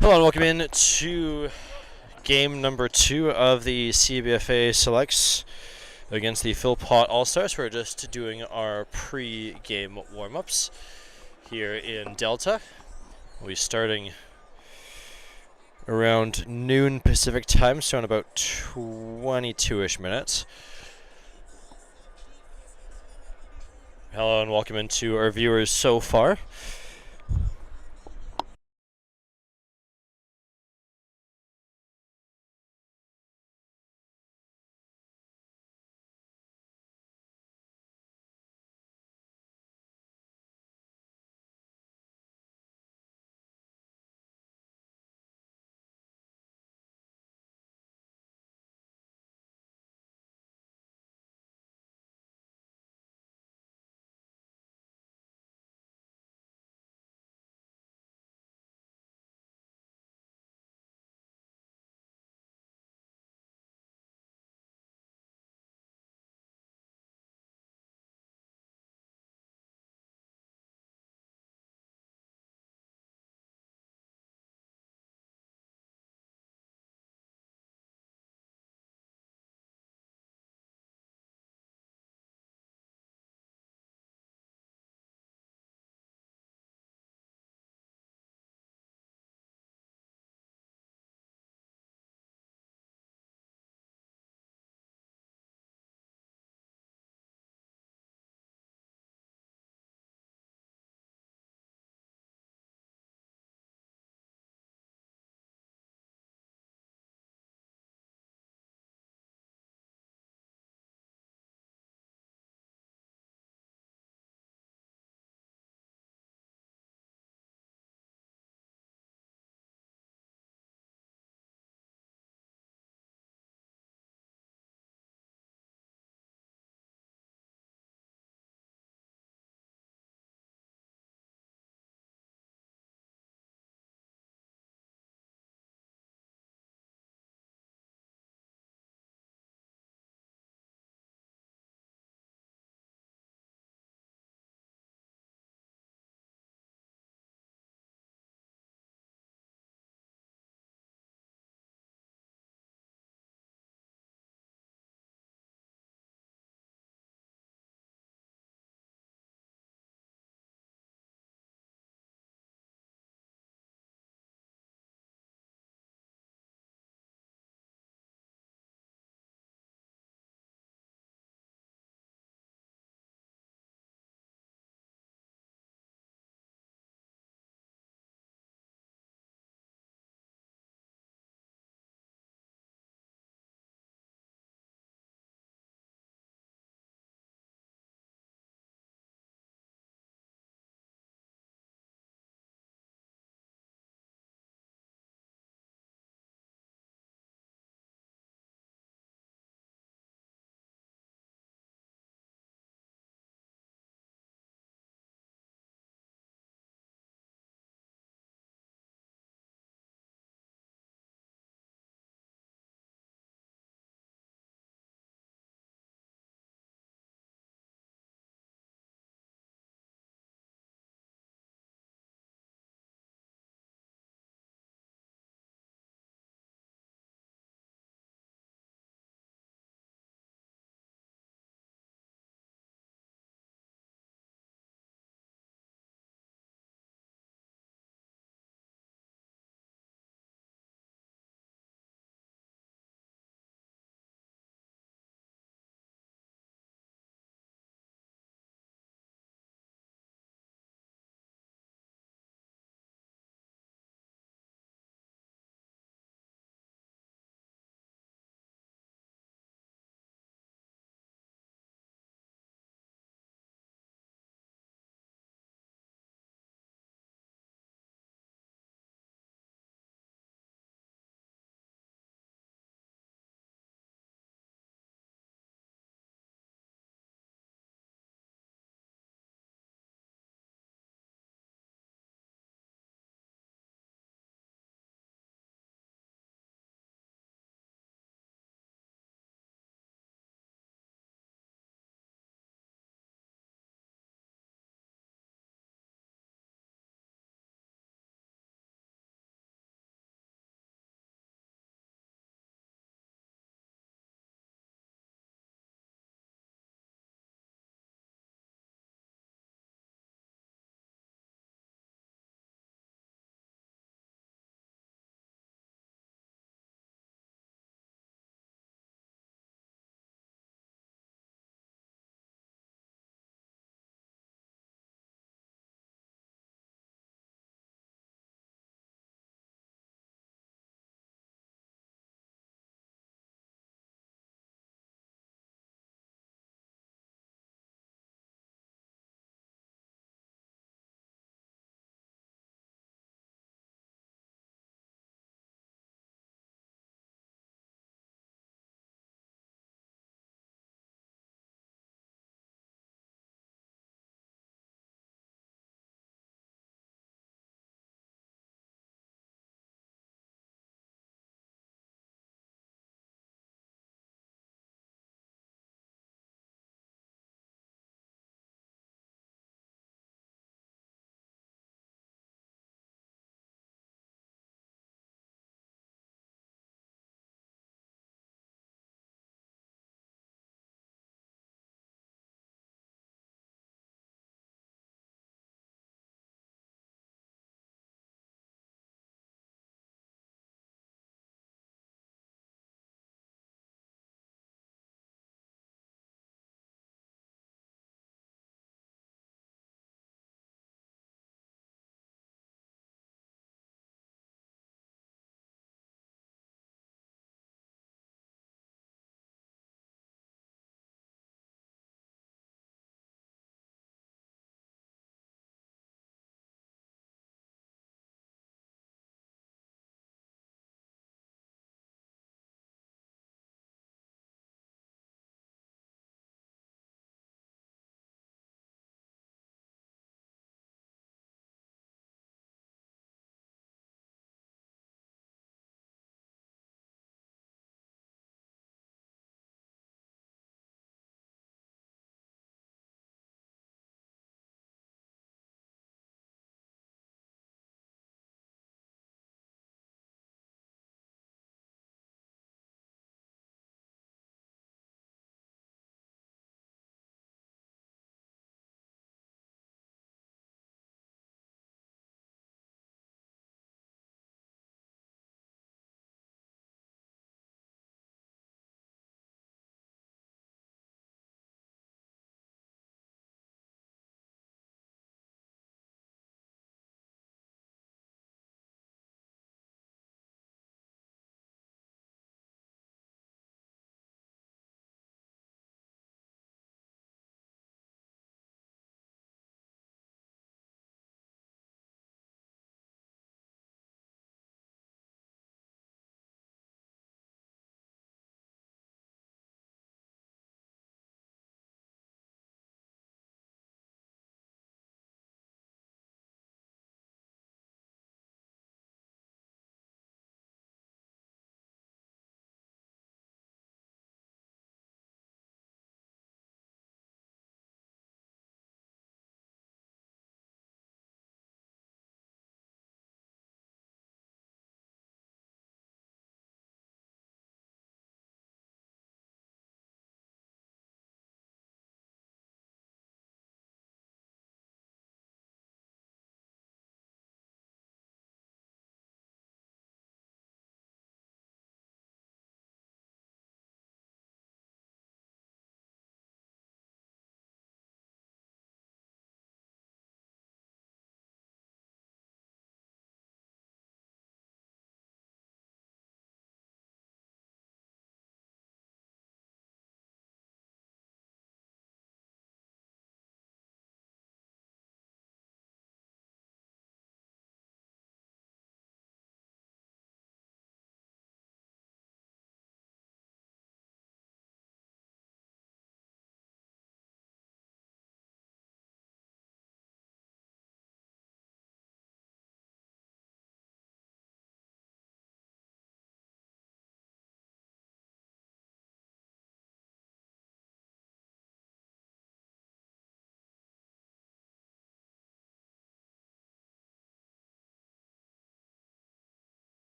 Hello and welcome in to game number 2 of the CBFA Selects against the Philpot Allstars. We're just doing our pre-game warm-ups here in Delta. We'll be starting around noon Pacific time, so in about 22-ish minutes. Hello and welcome into our viewers so far.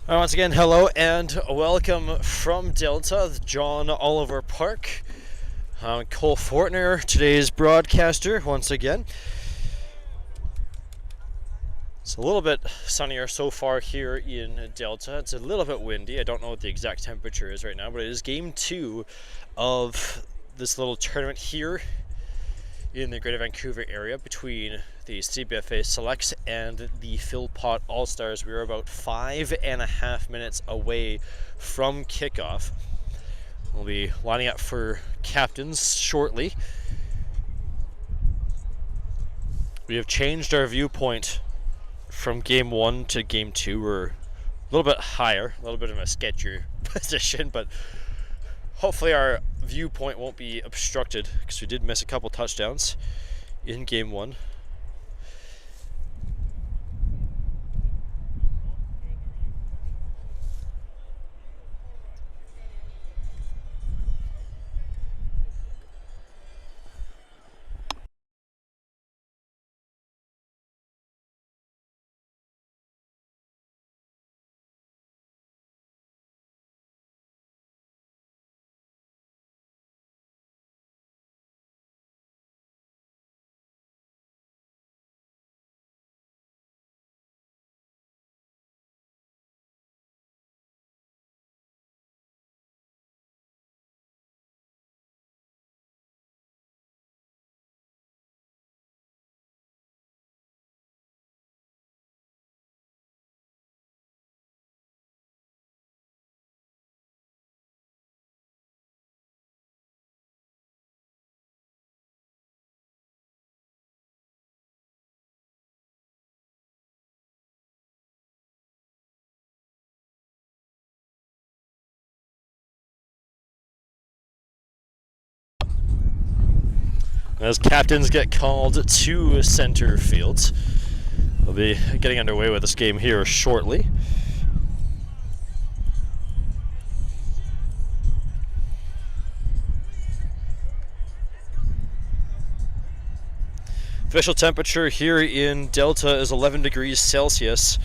Once again, hello and welcome from Delta, John Oliver Park. I'm Cole Fortner, today's broadcaster, once again. It's a little bit sunnier so far here in Delta. It's a little bit windy. I don't know what the exact temperature is right now, but it is game 2 of this little tournament here in the Greater Vancouver area between the CBFA Selects and the Philpot Allstars. We are about 5.5 minutes away from kickoff. We'll be lining up for captains shortly. We have changed our viewpoint from game 1 to game 2. We're a little bit higher, a little bit of a sketchier position, but hopefully our viewpoint won't be obstructed because we did miss a couple touchdowns in game 1. As captains get called to center field, we'll be getting underway with this game here shortly. Official temperature here in Delta is 11 degrees Celsius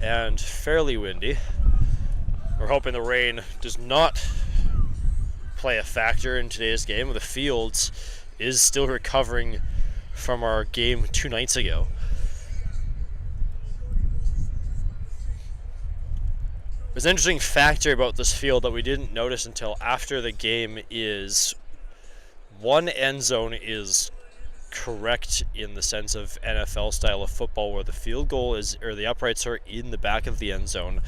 and fairly windy. We're hoping the rain does not play a factor in today's game. The fields is still recovering from our game 2 nights ago. There's an interesting factor about this field that we didn't notice until after the game is one end zone is correct in the sense of NFL style of football where the field goal is, or the uprights are in the back of the end zone.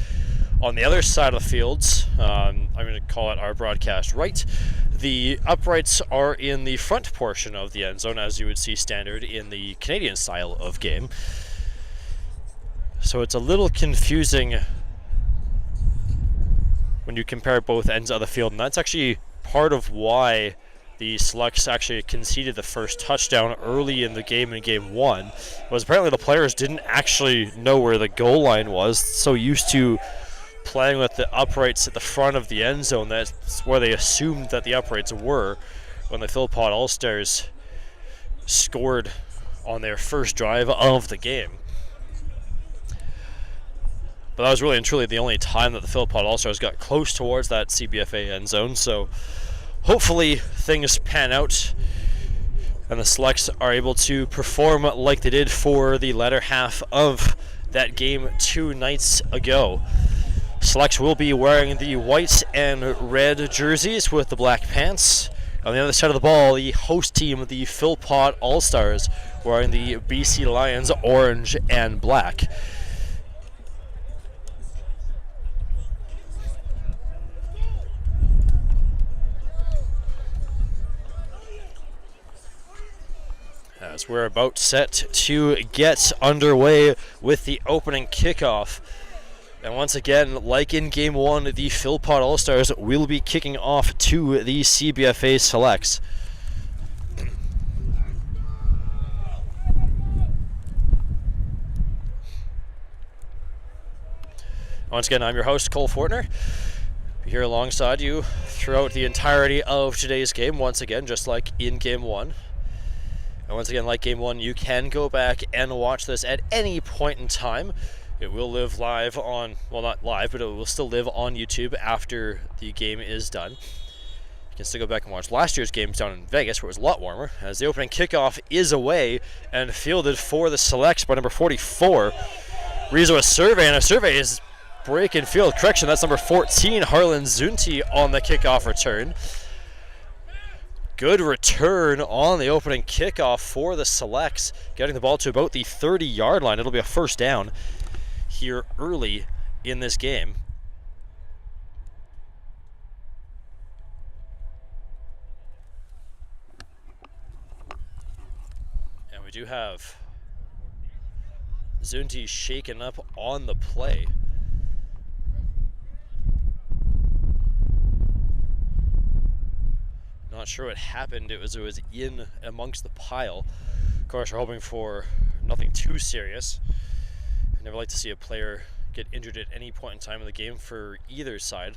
On the other side of the fields, I'm going to call it our broadcast right, the uprights are in the front portion of the end zone, as you would see standard in the Canadian style of game. So it's a little confusing when you compare both ends of the field, and that's actually part of why the Selects actually conceded the first touchdown early in the game in game 1, was apparently the players didn't actually know where the goal line was, so used to playing with the uprights at the front of the end zone. That's where they assumed that the uprights were when the Philpot Allstars scored on their first drive of the game. But that was really and truly the only time that the Philpot Allstars got close towards that CBFA end zone, so hopefully things pan out and the Selects are able to perform like they did for the latter half of that game 2 nights ago. Selects will be wearing the white and red jerseys with the black pants. On the other side of the ball, the host team, the Philpot Allstars, wearing the BC Lions orange and black. As we're about set to get underway with the opening kickoff. And once again, like in game 1, the Philpot Allstars will be kicking off to the CBFA Selects. Once again, I'm your host, Cole Fortner. Be here alongside you throughout the entirety of today's game, once again, just like in game 1. And once again, like game 1, you can go back and watch this at any point in time. It will live live on, well, not live, but it will still live on YouTube after the game is done. You can still go back and watch last year's games down in Vegas, where it was a lot warmer, as the opening kickoff is away and fielded for the Selects by number 44. Rizzo a survey, and a survey is breaking field. Correction, that's number 14, Harlan Zunti on the kickoff return. Good return on the opening kickoff for the Selects, getting the ball to about the 30-yard line. It'll be a first down here early in this game. And we do have Zunti shaken up on the play. Not sure what happened. It was in amongst the pile. Of course, we're hoping for nothing too serious. I never like to see a player get injured at any point in time in the game for either side.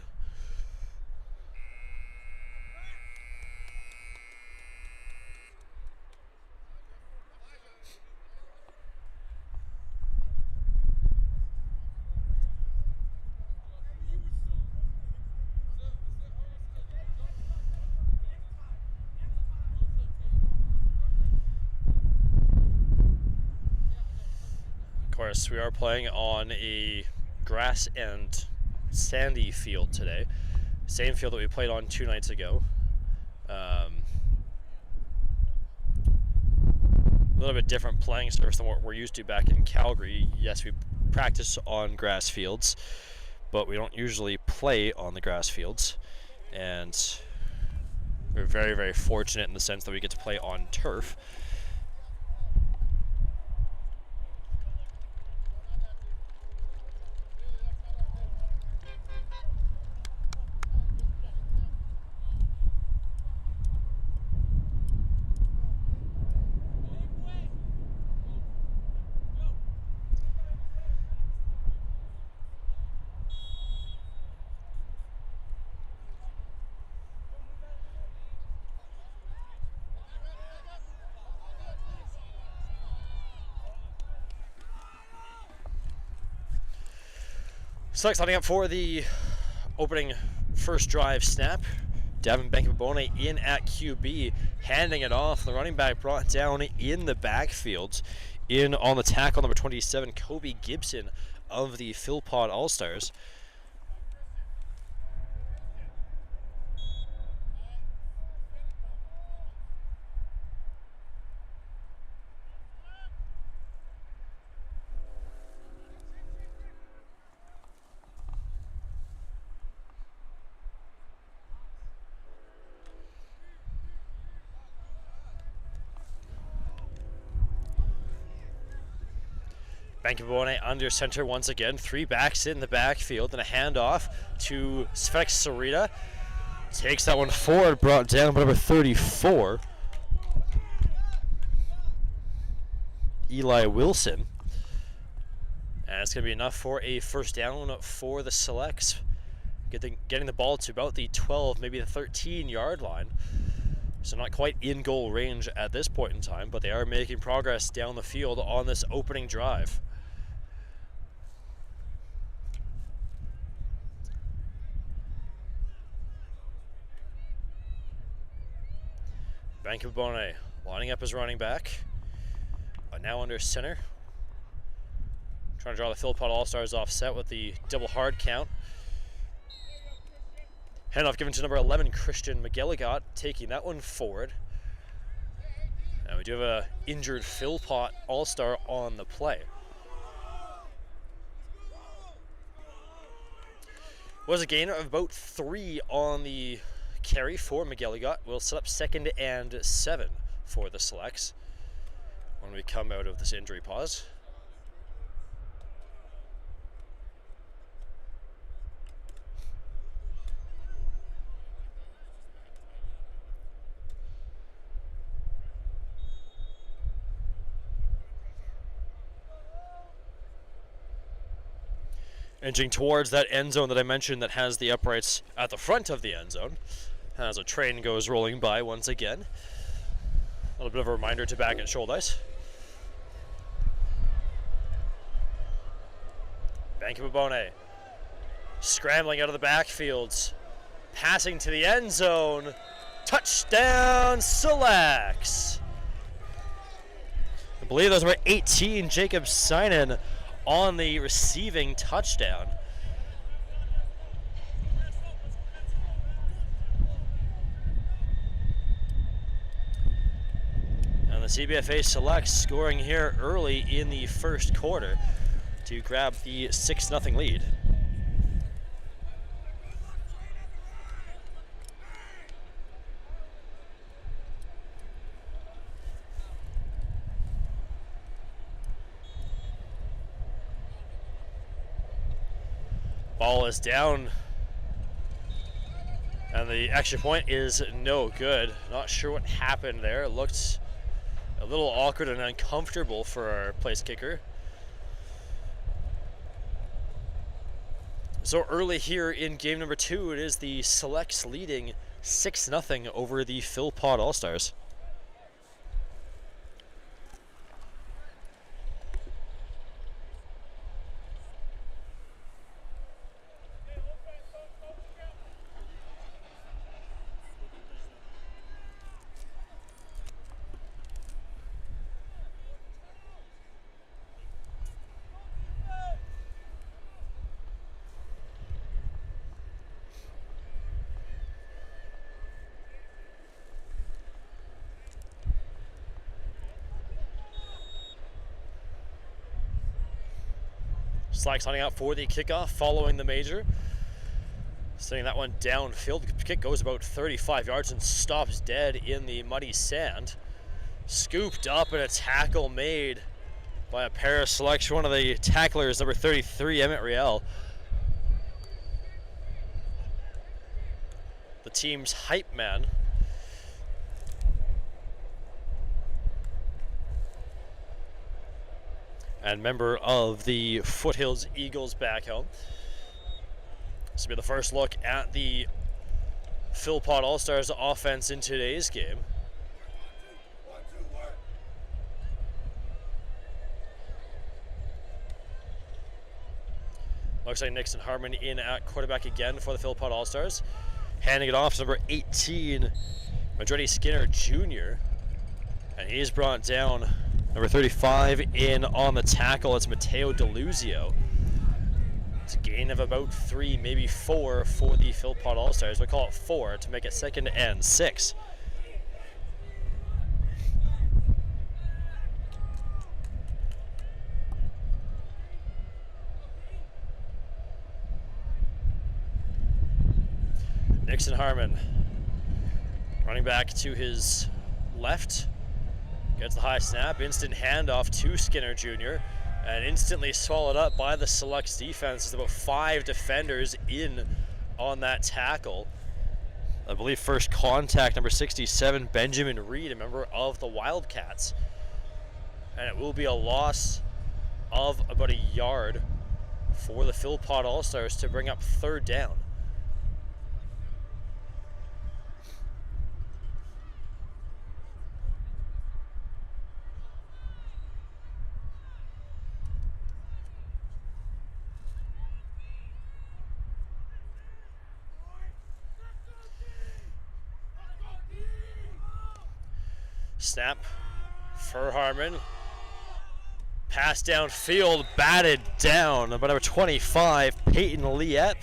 Of course, we are playing on a grass and sandy field today. Same field that we played on 2 nights ago. A little bit different playing surface than what we're used to back in Calgary. Yes, we practice on grass fields, but we don't usually play on the grass fields. And we're very, very fortunate in the sense that we get to play on turf. Selects lining up for the opening first drive snap. Davin Bankabone in at QB, handing it off. The running back brought down in the backfield. In on the tackle, number 27, Kobe Gibson of the Philpot Allstars. Bankabone under center once again. 3 backs in the backfield and a handoff to Felix Sarita. Takes that one forward, brought down by number 34, Eli Wilson. And it's going to be enough for a first down for the Selects. Getting the ball to about the 12, maybe the 13-yard line. So not quite in goal range at this point in time, but they are making progress down the field on this opening drive. Bankabone lining up his running back. Now under center. Trying to draw the Philpot Allstars offset with the double hard count. Handoff given to number 11, Christian McGilligot, taking that one forward. And we do have a injured Philpot All-Star on the play. Was a gain of about 3 on the carry for McGilligot. We'll set up 2nd and 7 for the Selects when we come out of this injury pause. Inching towards that end zone that I mentioned that has the uprights at the front of the end zone as a train goes rolling by once again. A little bit of a reminder to back at shoulder ice. Vancouver Bonet scrambling out of the backfield, passing to the end zone. Touchdown Selects. I believe those were 18, Jacob Seinen on the receiving touchdown. And the CBFA Selects scoring here early in the first quarter to grab the 6-0 lead. Ball is down, and the extra point is no good. Not sure what happened there. It looked a little awkward and uncomfortable for our place kicker. So early here in game number 2, it is the Selects leading 6-0 over the Philpot Allstars. Selects lining up for the kickoff following the major. Setting that one downfield. The kick goes about 35 yards and stops dead in the muddy sand. Scooped up and a tackle made by a pair of Selects. One of the tacklers, number 33, Emmett Riel. The team's hype man. And member of the Foothills Eagles back home. This will be the first look at the Philpot Allstars offense in today's game. Looks like Nixon Harmon in at quarterback again for the Philpot Allstars. Handing it off to number 18, Madretti Skinner Jr. And he's brought down. Number 35 in on the tackle, it's Matteo DeLuzio. It's a gain of about 3, maybe 4 for the Philpot Allstars. We'll call it 4 to make it 2nd and 6. Nixon Harmon running back to his left. Gets the high snap, instant handoff to Skinner Jr. and instantly swallowed up by the Selects defense. There's about 5 defenders in on that tackle. I believe first contact, number 67, Benjamin Reed, a member of the Wildcats. And it will be a loss of about a yard for the Philpot Allstars to bring up 3rd down. Snap for Harmon. Pass downfield, batted down by number 25, Peyton Liep.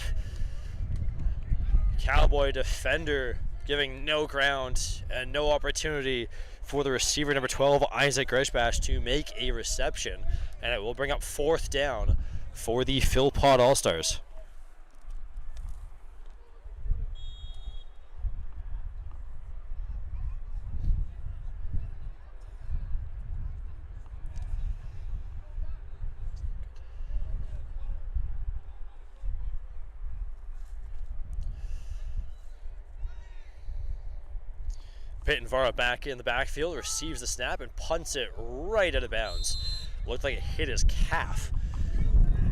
Cowboy defender giving no ground and no opportunity for the receiver, number 12, Isaac Gershbash, to make a reception. And it will bring up 4th down for the Philpot Allstars. Peyton Vara back in the backfield, receives the snap and punts it right out of bounds. Looked like it hit his calf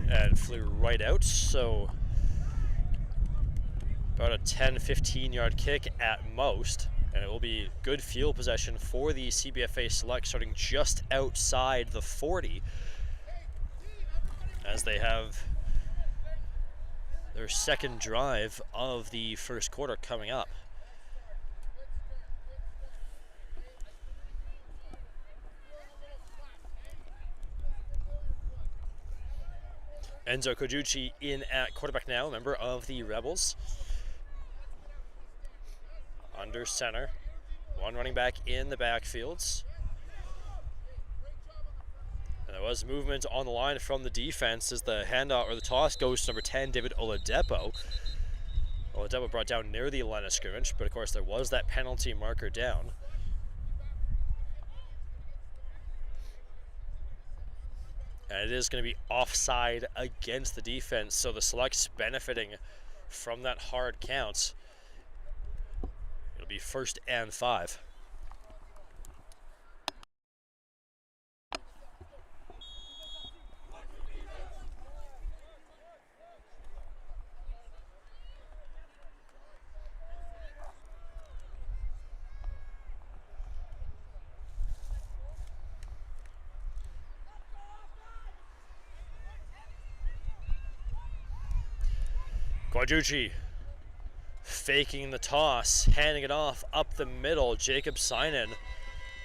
and flew right out, so about a 10-15 yard kick at most, and it will be good field possession for the CBFA Select, starting just outside the 40, as they have their second drive of the first quarter coming up. Enzo Kojuchi in at quarterback now, member of the Rebels. Under center. One running back in the backfields. And there was movement on the line from the defense as the handoff or the toss goes to number 10, David Oladipo. Oladipo brought down near the line of scrimmage, but of course there was that penalty marker down. And it is going to be offside against the defense, so the Selects benefiting from that hard count. It'll be 1st and 5. Kojuchi faking the toss, handing it off up the middle. Jacob Synan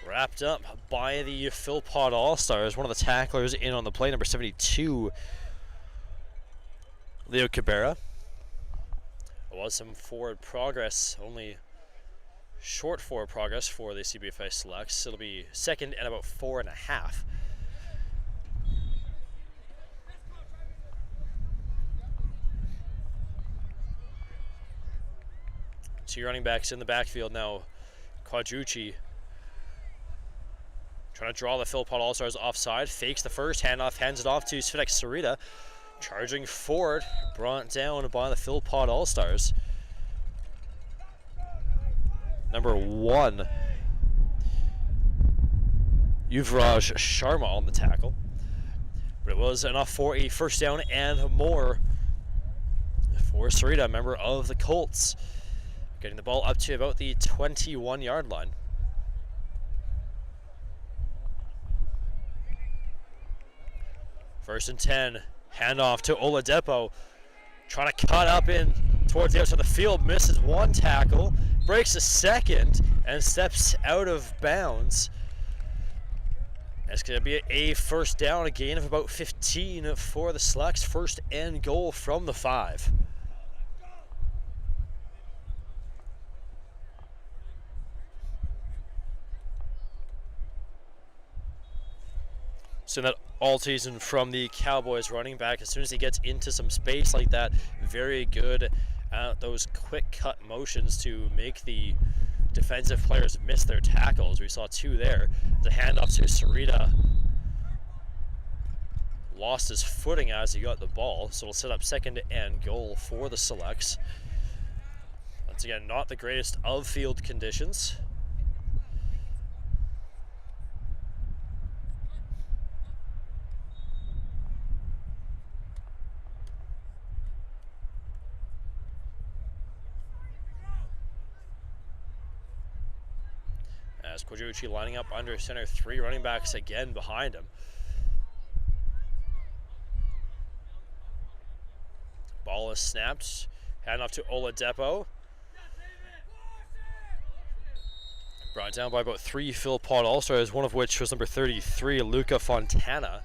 wrapped up by the Philpot Allstars. One of the tacklers in on the play, number 72, Leo Cabrera. There was some forward progress, only short forward progress for the CBFA Selects. It'll be 2nd and about 4.5. Two running backs in the backfield now. Kojuchi trying to draw the Philpot Allstars offside. Fakes the first handoff, hands it off to Svitek Sarita. Charging forward, brought down by the Philpot Allstars. Number 1, Yuvraj Sharma on the tackle. But it was enough for a first down and more for Sarita, member of the Colts. Getting the ball up to about the 21-yard line. First and 10, handoff to Oladipo. Trying to cut up in towards the outside of the field, misses one tackle, breaks a second, and steps out of bounds. It's going to be a first down, a gain of about 15 for the Selects. 1st and goal from the 5. So that all season from the Cowboys running back, as soon as he gets into some space like that, very good at those quick cut motions to make the defensive players miss their tackles. We saw 2 there. The handoff to Sarita. Lost his footing as he got the ball, so it'll set up 2nd and goal for the Selects. Once again, not the greatest of field conditions. As Kojuchi lining up under center, 3 running backs again behind him. Ball is snapped, hand off to Oladipo. Brought down by about 3 Philpot Allstars, one of which was number 33, Luca Fontana.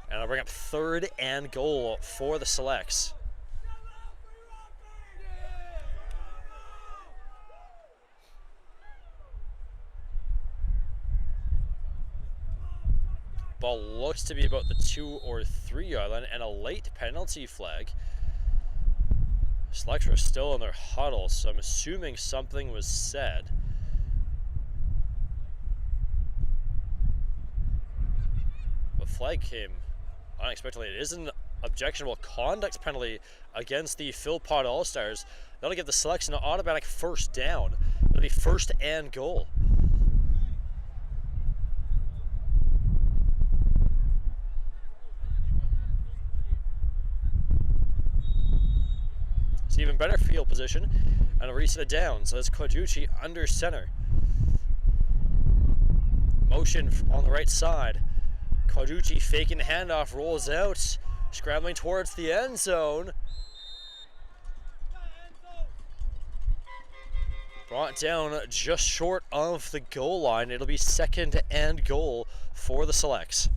And I'll bring up 3rd and goal for the Selects. Ball looks to be about the 2 or 3 yard line, and a late penalty flag. Selects were still in their huddle, so I'm assuming something was said. The flag came unexpectedly. It is an objectionable conduct penalty against the Philpot Allstars. That'll give the Selects an automatic first down. It'll be 1st and goal. It's even better field position, and a reset it down. So that's Kojuchi under center. Motion on the right side. Kojuchi faking the handoff, rolls out, scrambling towards the end zone. Brought down just short of the goal line. It'll be 2nd and goal for the Selects.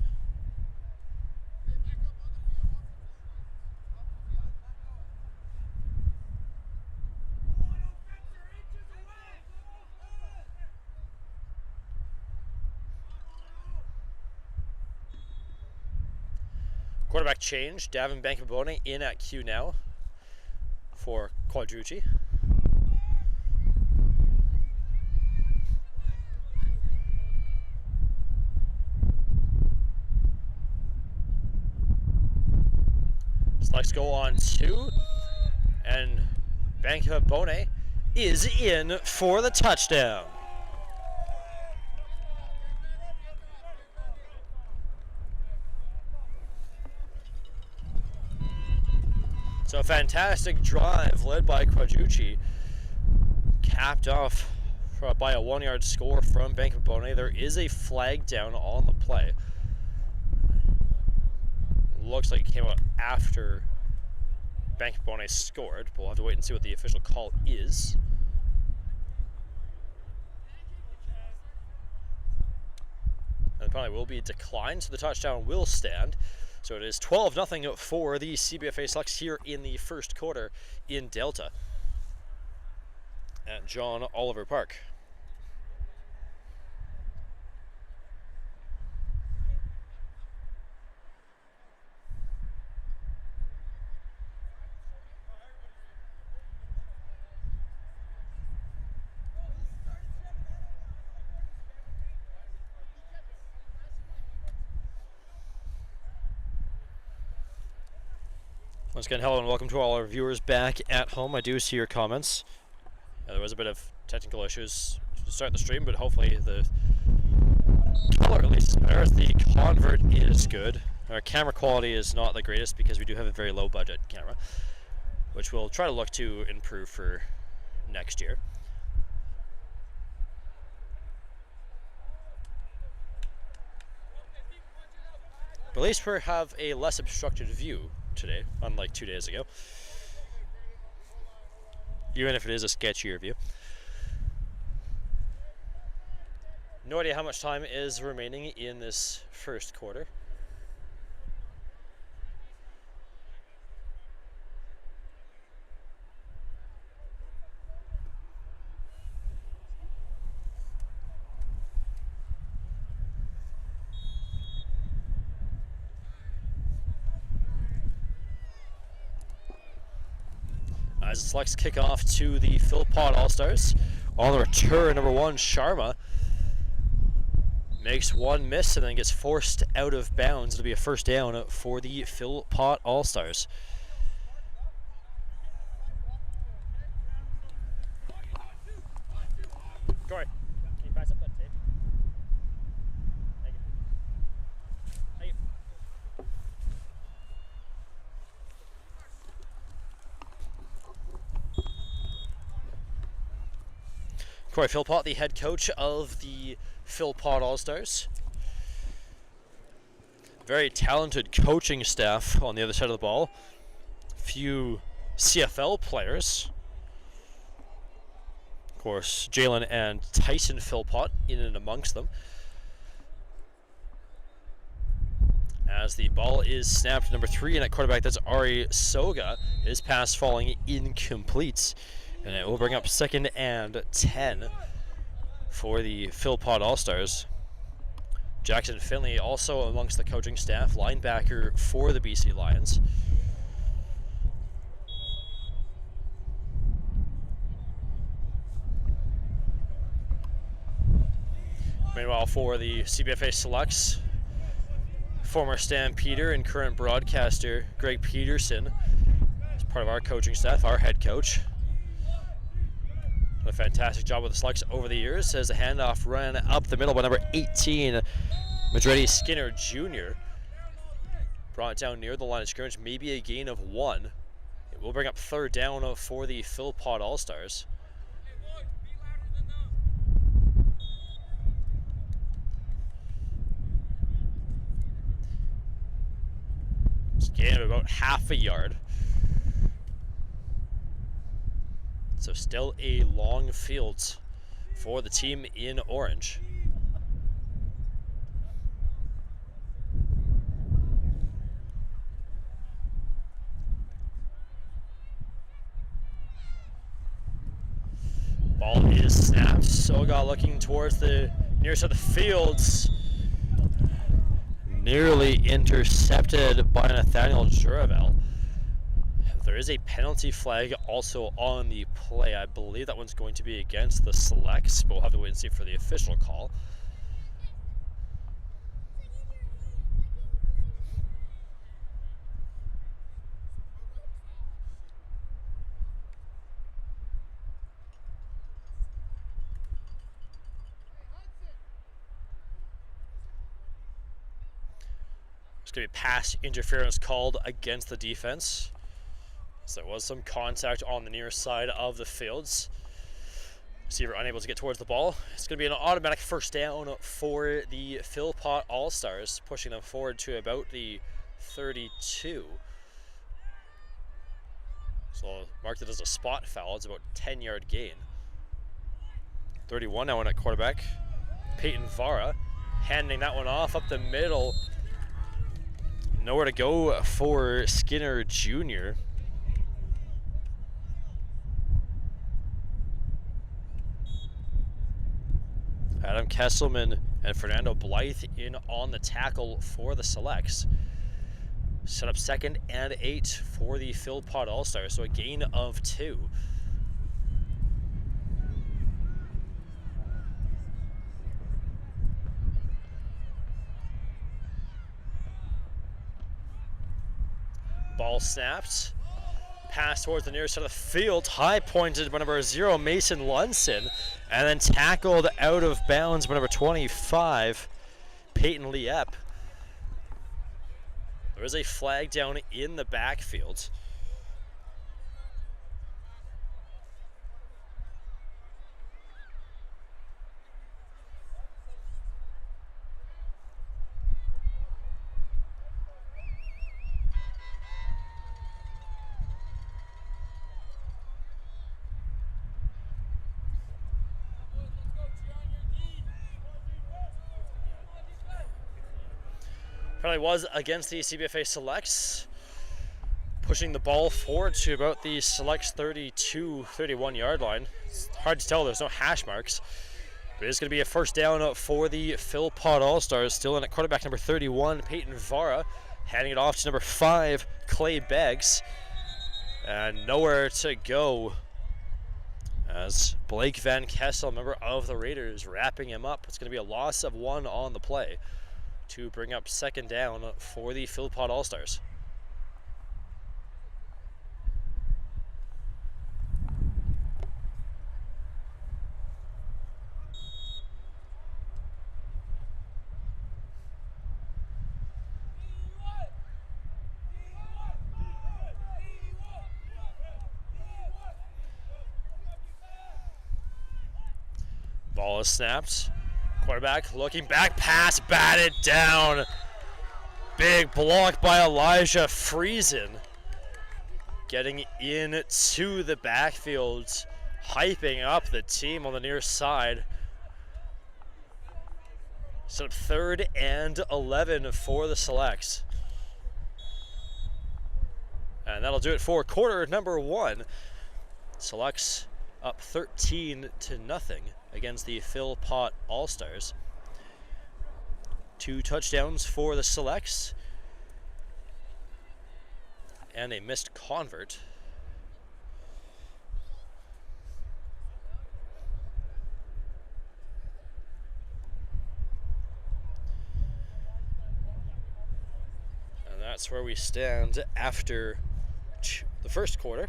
Quarterback change. Davin Bankabone in at Q now for Quadrucci. Selects go on 2, and Bankabone is in for the touchdown. So a fantastic drive led by Quadrucci, capped off by a 1-yard score from Bankabone. There is a flag down on the play. Looks like it came out after Bankabone scored, but we'll have to wait and see what the official call is. And the penalty will be declined, so the touchdown will stand. So it is 12-0 for the CBFA Selects here in the first quarter in Delta at John Oliver Park. Once again, hello and welcome to all our viewers back at home. I do see your comments. There was a bit of technical issues to start the stream, but hopefully the color at least is better. The convert is good. Our camera quality is not the greatest because we do have a very low budget camera, which we'll try to look to improve for next year. But at least we have a less obstructed view today, unlike 2 days ago, even if it is a sketchier view. No idea how much time is remaining in this first quarter. As the Selects kick off to the Philpot Allstars. On the return, number 1, Sharma makes one miss and then gets forced out of bounds. It'll be a first down for the Philpot Allstars. Corey, can you pass up that tape? Thank you. Thank you. Corey Philpot, the head coach of the Philpot Allstars. Very talented coaching staff on the other side of the ball. Few CFL players. Of course, Jalen and Tyson Philpot in and amongst them. As the ball is snapped, number 3, and at quarterback, that's Ari Soga. His pass falling incomplete. And it will bring up 2nd and 10 for the Philpot Allstars. Jackson Finley also amongst the coaching staff, linebacker for the BC Lions. Meanwhile, for the CBFA Selects, former Stampeder and current broadcaster Greg Peterson is part of our coaching staff, our head coach. A fantastic job with the Selects over the years as the handoff ran up the middle by number 18, Madretti Skinner Jr. Brought down near the line of scrimmage, maybe a gain of 1. It will bring up 3rd down for the Philpot Allstars. It's a gain of about half a yard. It's So still a long field for the team in orange. Ball is snapped. Soga looking towards the near side of the fields. Nearly intercepted by Nathaniel Juravel. There is a penalty flag also on the play. I believe that one's going to be against the Selects, but we'll have to wait and see for the official call. It's going to be pass interference called against the defense. So there was some contact on the near side of the fields. Receiver unable to get towards the ball. It's going to be an automatic first down for the Philpot Allstars, pushing them forward to about the 32. So marked it as a spot foul. It's about a 10-yard gain. 31 now in at quarterback. Peyton Vara handing that one off up the middle. Nowhere to go for Skinner Jr. Adam Kesselman and Fernando Blythe in on the tackle for the Selects. Set up 2nd and 8 for the Philpot Allstars, so a gain of 2. Ball snapped. Pass towards the near side of the field. High pointed by number 0, Mason Lunson. And then tackled out of bounds by number 25, Peyton Liepp. There is a flag down in the backfield. Probably was against the CBFA Selects, pushing the ball forward to about the Selects 32, 31 yard line. It's hard to tell, there's no hash marks. But it's going to be a first down for the Philpot Allstars, still in at quarterback number 31, Peyton Vara, handing it off to number 5, Clay Beggs. And nowhere to go as Blake Van Kessel, member of the Raiders, wrapping him up. It's going to be a loss of 1 on the play to bring up 2nd down for the Philpot Allstars. Ball is snapped. Quarterback looking back, pass batted down. Big block by Elijah Friesen. Getting into the backfield, hyping up the team on the near side. Set up 3rd and 11 for the Selects. And that'll do it for quarter number 1. Selects up 13-0 against the Philpot Allstars. 2 touchdowns for the Selects and a missed convert. And that's where we stand after the first quarter.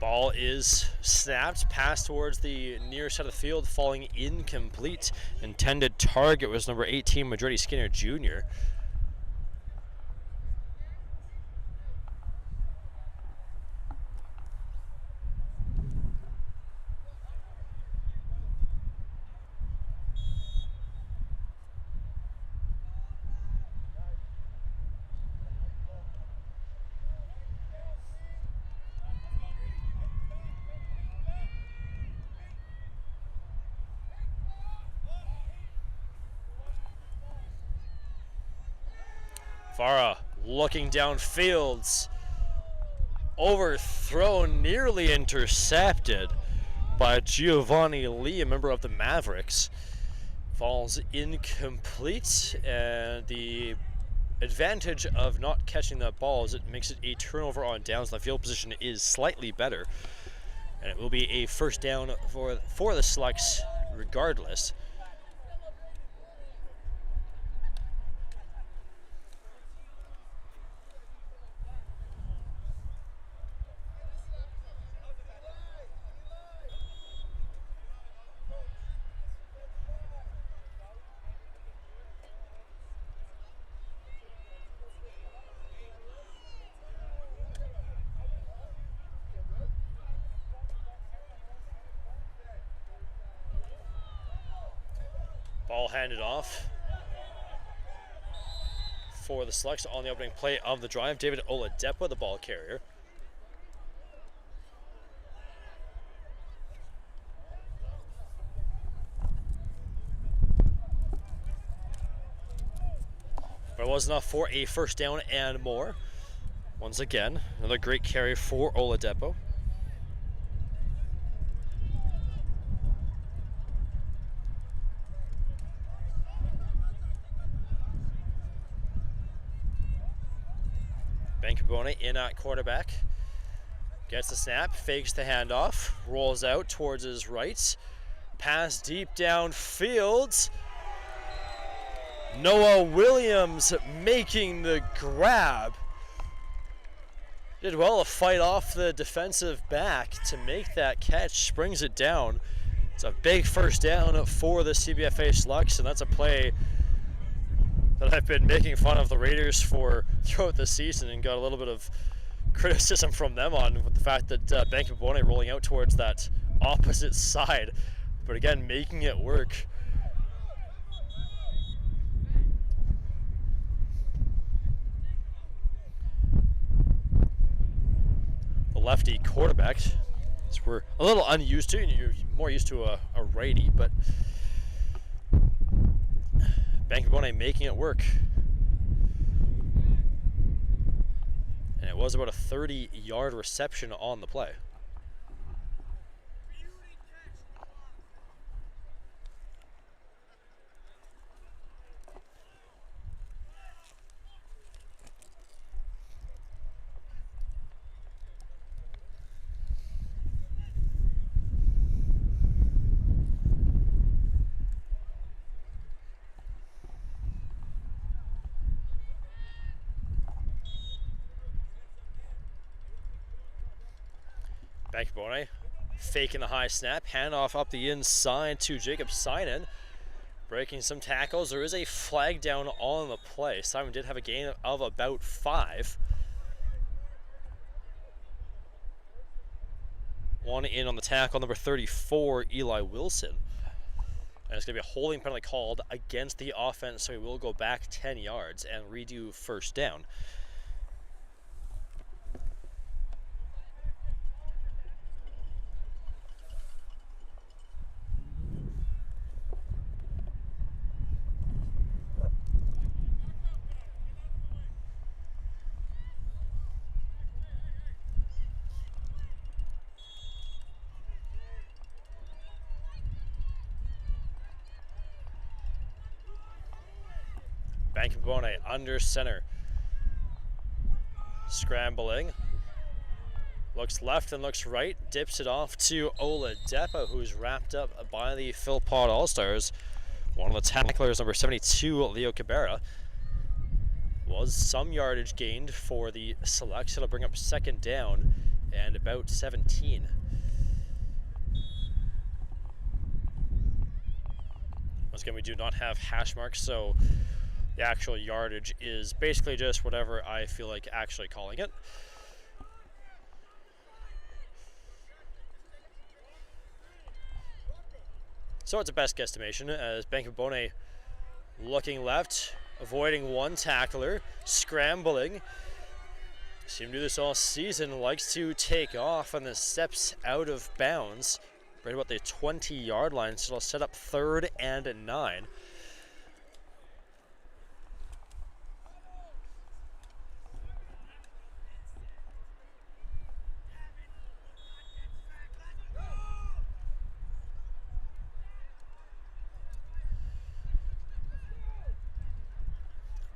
Ball is snapped, passed towards the near side of the field, falling incomplete. Intended target was number 18, Majority Skinner Jr. Farah looking downfield, overthrown, nearly intercepted by Giovanni Lee, a member of the Mavericks. Falls incomplete, and the advantage of not catching that ball is it makes it a turnover on downs. The field position is slightly better, and it will be a first down for the Selects regardless. Ball handed off for the Selects on the opening play of the drive. David Oladepo, the ball carrier. But it was enough for a first down and more. Once again, another great carry for Oladepo. Vancouver in at quarterback. Gets the snap, fakes the handoff, rolls out towards his right. Pass deep downfield. Noah Williams making the grab. Did well to fight off the defensive back to make that catch, brings it down. It's a big first down for the CBFA Selects, and that's a play that I've been making fun of the Raiders for throughout the season and got a little bit of criticism from them on with the fact that Vancouver rolling out towards that opposite side. But again, making it work. The lefty quarterback, which we're a little unused to, and you're more used to a righty, but Vancouver making it work. And it was about a 30-yard reception on the play. Vancouver faking the high snap, handoff up the inside to Jacob Simon, breaking some tackles. There is a flag down on the play. Simon did have a gain of about 5. One in on the tackle, number 34, Eli Wilson. And it's going to be a holding penalty called against the offense, so he will go back 10 yards and redo first down. Vancouver under center. Scrambling. Looks left and looks right. Dips it off to Oladepo, who's wrapped up by the Philpot Allstars. One of the tacklers, number 72, Leo Cabrera. Was some yardage gained for the Selects. It'll bring up second down and about 17. Once again, we do not have hash marks, so the actual yardage is basically just whatever I feel like actually calling it. So it's a best guesstimation as Vancouver looking left, avoiding one tackler, scrambling. Seem to do this all season, likes to take off and then steps out of bounds right about the 20-yard line, so it'll set up 3rd and 9.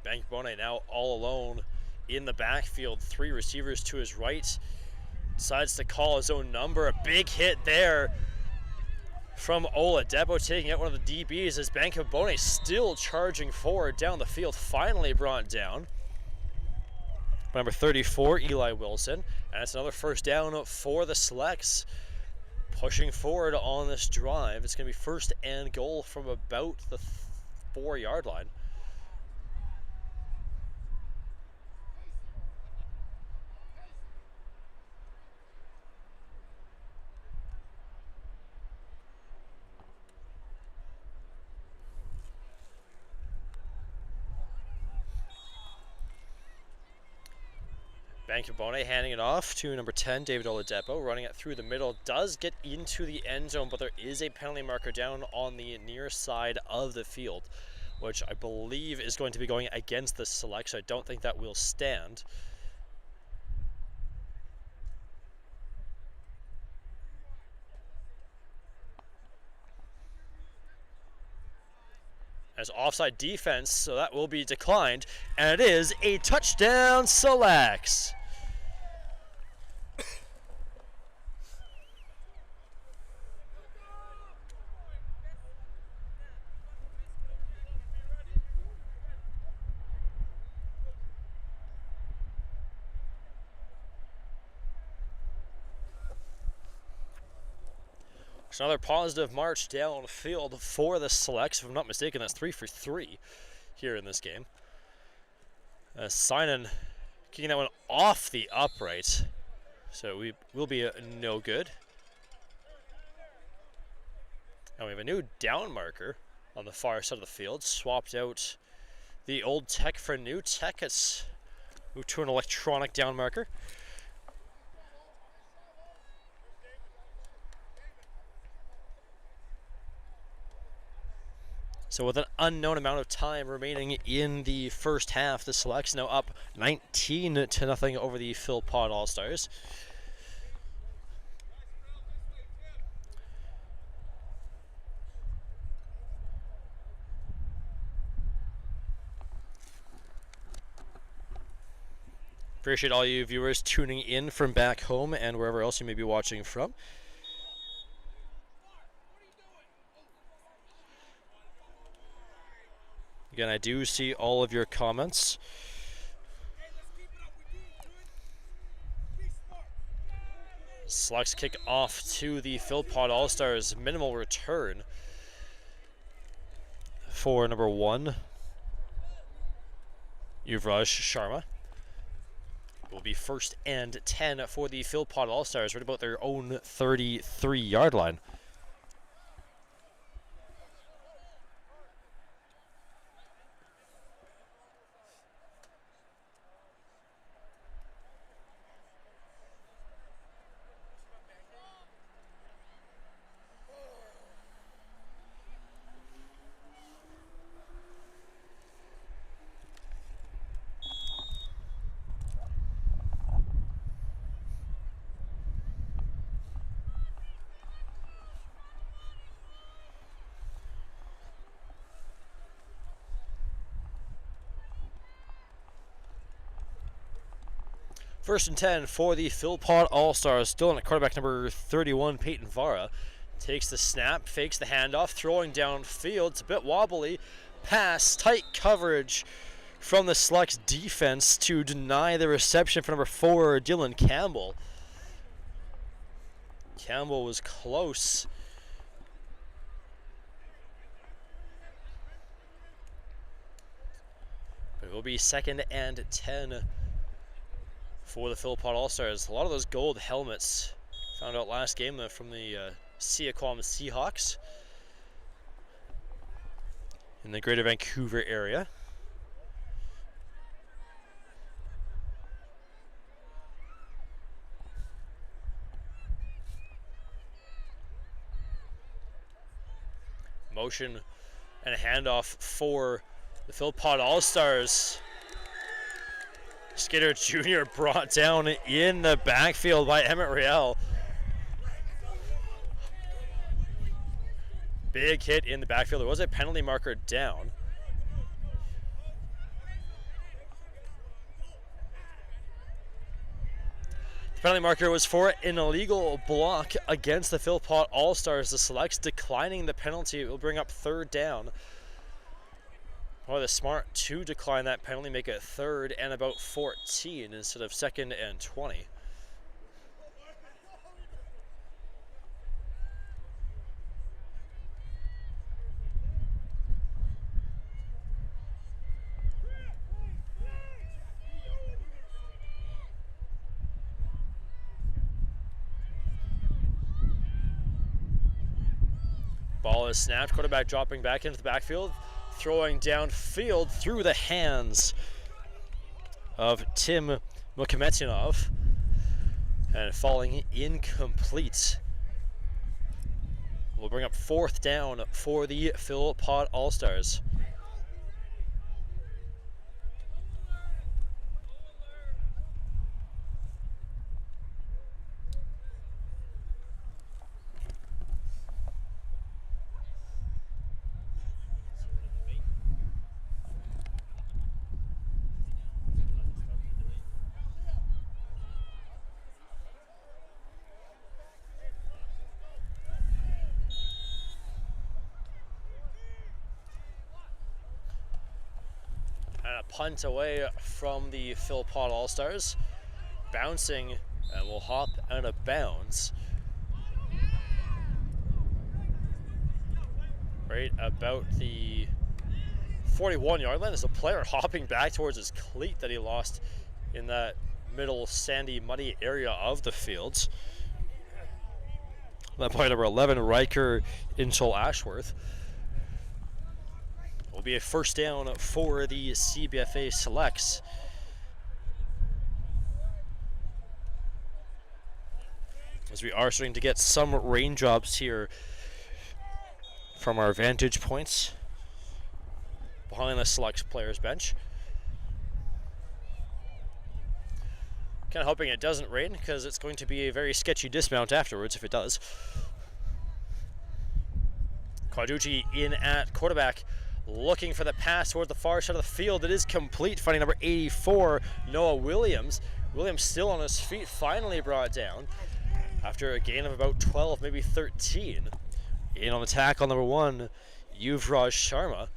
Vancouver now all alone in the backfield, 3 receivers to his right. Decides to call his own number. A big hit there from Oladipo, taking out one of the DBs as Vancouver still charging forward down the field, finally brought down. Number 34, Eli Wilson, and it's another first down for the Selects. Pushing forward on this drive. It's going to be 1st and goal from about the 4-yard line. Vancouver handing it off to number 10, David Oladipo, running it through the middle, does get into the end zone, but there is a penalty marker down on the near side of the field, which I believe is going to be going against the Select, so I don't think that will stand. As offside defense, so that will be declined, and it is a touchdown Selects. So another positive march downfield for the Selects. If I'm not mistaken, that's 3 for 3 here in this game. Sinan kicking that one off the upright, so we will be no good. And we have a new down marker on the far side of the field. Swapped out the old tech for new tech. It's moved to an electronic down marker. So with an unknown amount of time remaining in the first half, the Selects now up 19-0 over the Philpot Allstars. Appreciate all you viewers tuning in from back home and wherever else you may be watching from. Again, I do see all of your comments. Selects kick off to the Philpot Allstars. Minimal return for number 1, Yuvraj Sharma. It will be 1st and 10 for the Philpot Allstars, right about their own 33-yard line. First and 10 for the Philpot Allstars. Still in at quarterback number 31, Peyton Vara. Takes the snap, fakes the handoff, throwing downfield. It's a bit wobbly. Pass, tight coverage from the Selects defense to deny the reception for number 4, Dylan Campbell. Campbell was close. But it will be 2nd and 10 for the Philpot Allstars. A lot of those gold helmets found out last game from the Seaquam Seahawks in the Greater Vancouver area. Motion and a handoff for the Philpot Allstars. Skinner Jr. brought down in the backfield by Emmett Riel. Big hit in the backfield. There was a penalty marker down. The penalty marker was for an illegal block against the Philpot Allstars. The Selects declining the penalty. It will bring up 3rd down. Well, the smart to decline that penalty, make it 3rd and about 14 instead of 2nd and 20. Ball is snapped, quarterback dropping back into the backfield, throwing downfield through the hands of Tim Mukhametyanov and falling incomplete. We'll bring up 4th down for the Philpot Allstars. And a punt away from the Philpot Allstars. Bouncing and will hop out of bounds. Right about the 41-yard line. There's a player hopping back towards his cleat that he lost in that middle sandy, muddy area of the fields. That by number 11, Riker Inchel Ashworth. Will be a 1st down for the CBFA Selects. As we are starting to get some raindrops here from our vantage points behind the Selects players bench. Kind of hoping it doesn't rain because it's going to be a very sketchy dismount afterwards if it does. Quadrucci in at quarterback, looking for the pass toward the far side of the field. It is complete, finding number 84, Noah Williams. Williams still on his feet, finally brought down after a gain of about 12, maybe 13. In on the tackle, number 1, Yuvraj Sharma.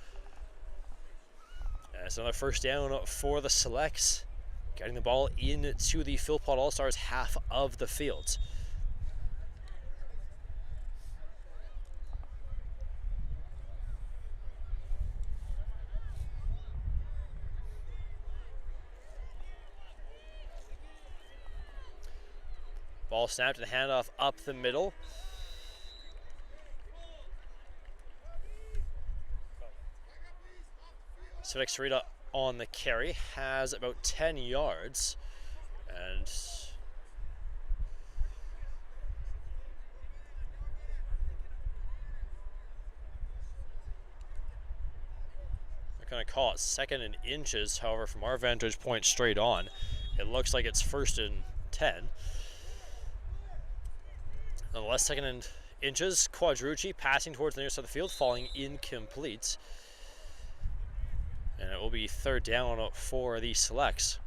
And it's another 1st down for the Selects, getting the ball into the Philpot Allstars half of the field. Ball snapped and handoff up the middle. Civic Sarita on the carry, has about 10 yards. And they're going to call it 2nd and inches. However, from our vantage point straight on, it looks like it's 1st and 10. Nonetheless, 2nd and inches. Quadrucci passing towards the near side of the field, falling incomplete. And it will be 3rd down for the Selects.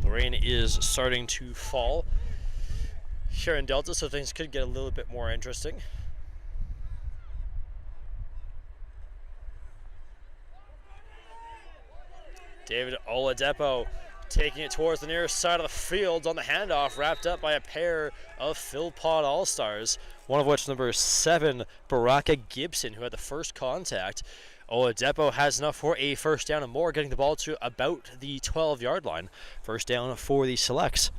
The rain is starting to fall here in Delta, so things could get a little bit more interesting. David Oladipo taking it towards the near side of the field on the handoff, wrapped up by a pair of Philpot Allstars, one of which number 7, Baraka Gibson, who had the first contact. Oladipo has enough for a first down and more, getting the ball to about the 12-yard line. First down for the Selects.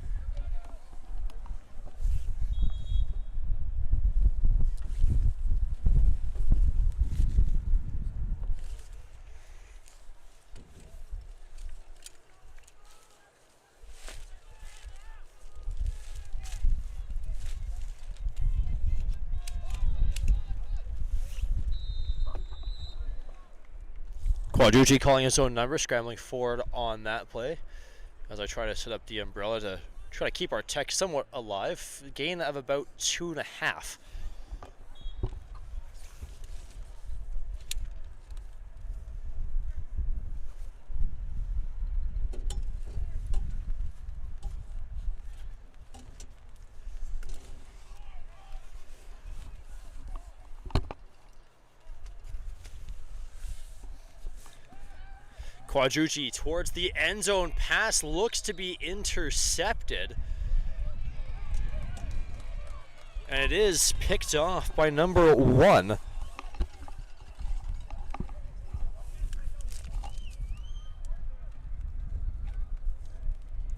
Quadrucci calling his own number, scrambling forward on that play as I try to set up the umbrella to try to keep our tech somewhat alive. Gain of about 2.5. Quadrucci towards the end zone, pass looks to be intercepted. And it is picked off by number 1.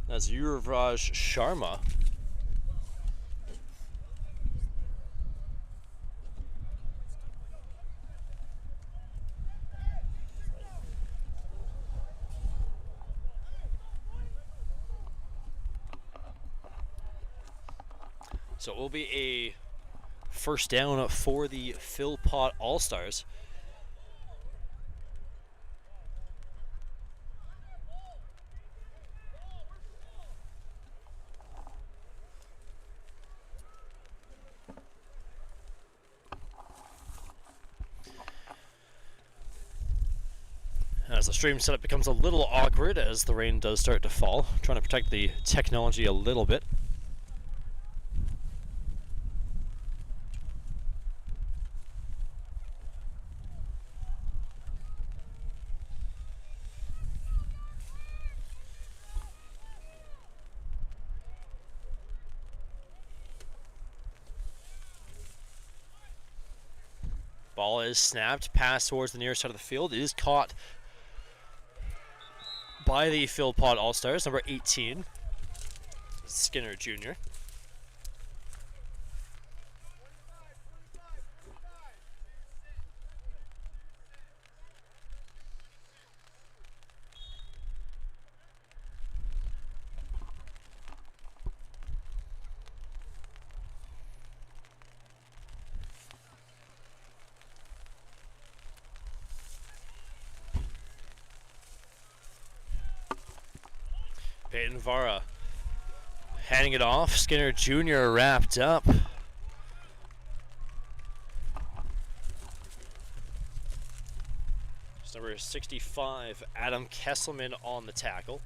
That's Yuvraj Sharma. So it will be a first down for the Philpot Allstars. As the stream setup becomes a little awkward as the rain does start to fall, trying to protect the technology a little bit. Ball is snapped, pass towards the near side of the field. It is caught by the Philpot Allstars, number 18, Skinner Jr. Peyton Vara handing it off. Skinner Jr. wrapped up. It's number 65, Adam Kesselman on the tackle.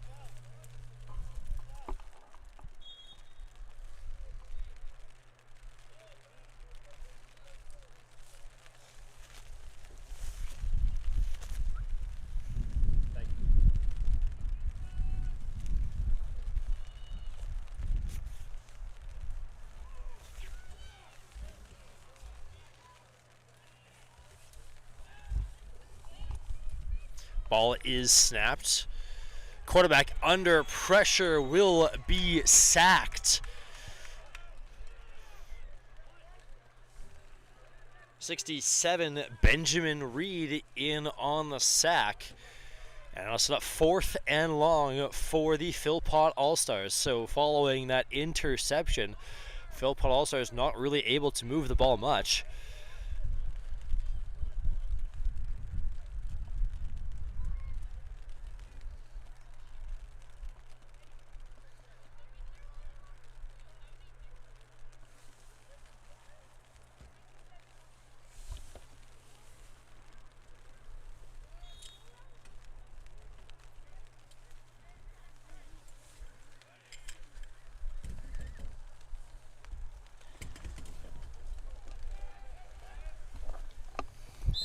Ball is snapped. Quarterback under pressure will be sacked. 67, Benjamin Reed in on the sack. And it'll set up 4th and long for the Philpot Allstars. So following that interception, Philpot Allstars not really able to move the ball much.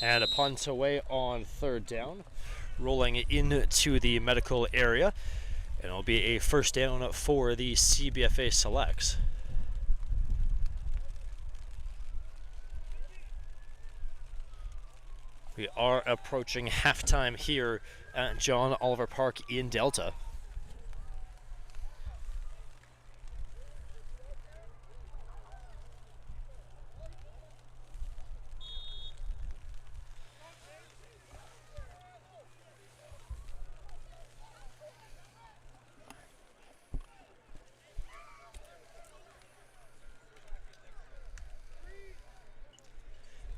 And a punt away on third down, rolling into the medical area. And it'll be a first down for the CBFA Selects. We are approaching halftime here at John Oliver Park in Delta.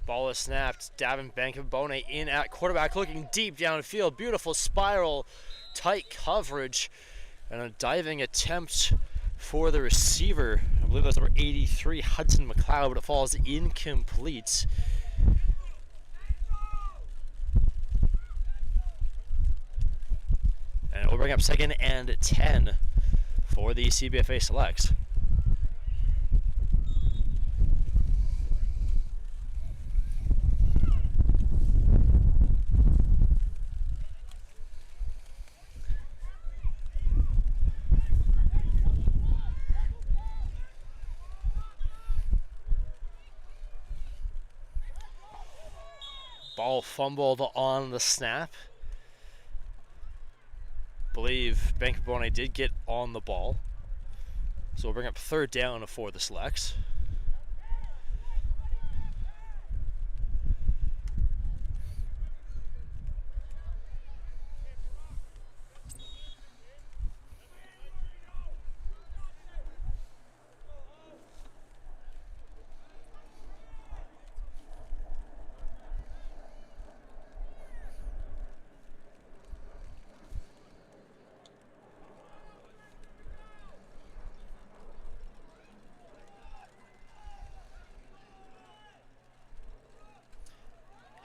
Ball is snapped. Davin Bankabone in at quarterback, looking deep downfield. Beautiful spiral, tight coverage, and a diving attempt for the receiver. I believe that's number 83, Hudson McLeod, but it falls incomplete. And we'll bring up 2nd and 10 for the CBFA Selects. Ball fumbled on the snap. Believe Bankabone did get on the ball. So we'll bring up 3rd down for the Selects.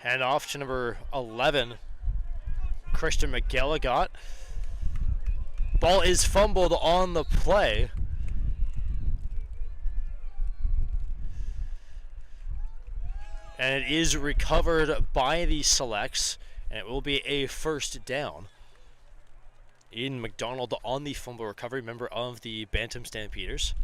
Hand off to number 11, Christian McGilligot. Ball is fumbled on the play. And it is recovered by the Selects, and it will be a first down. Ian McDonald on the fumble recovery, member of the Bantam Stampeders.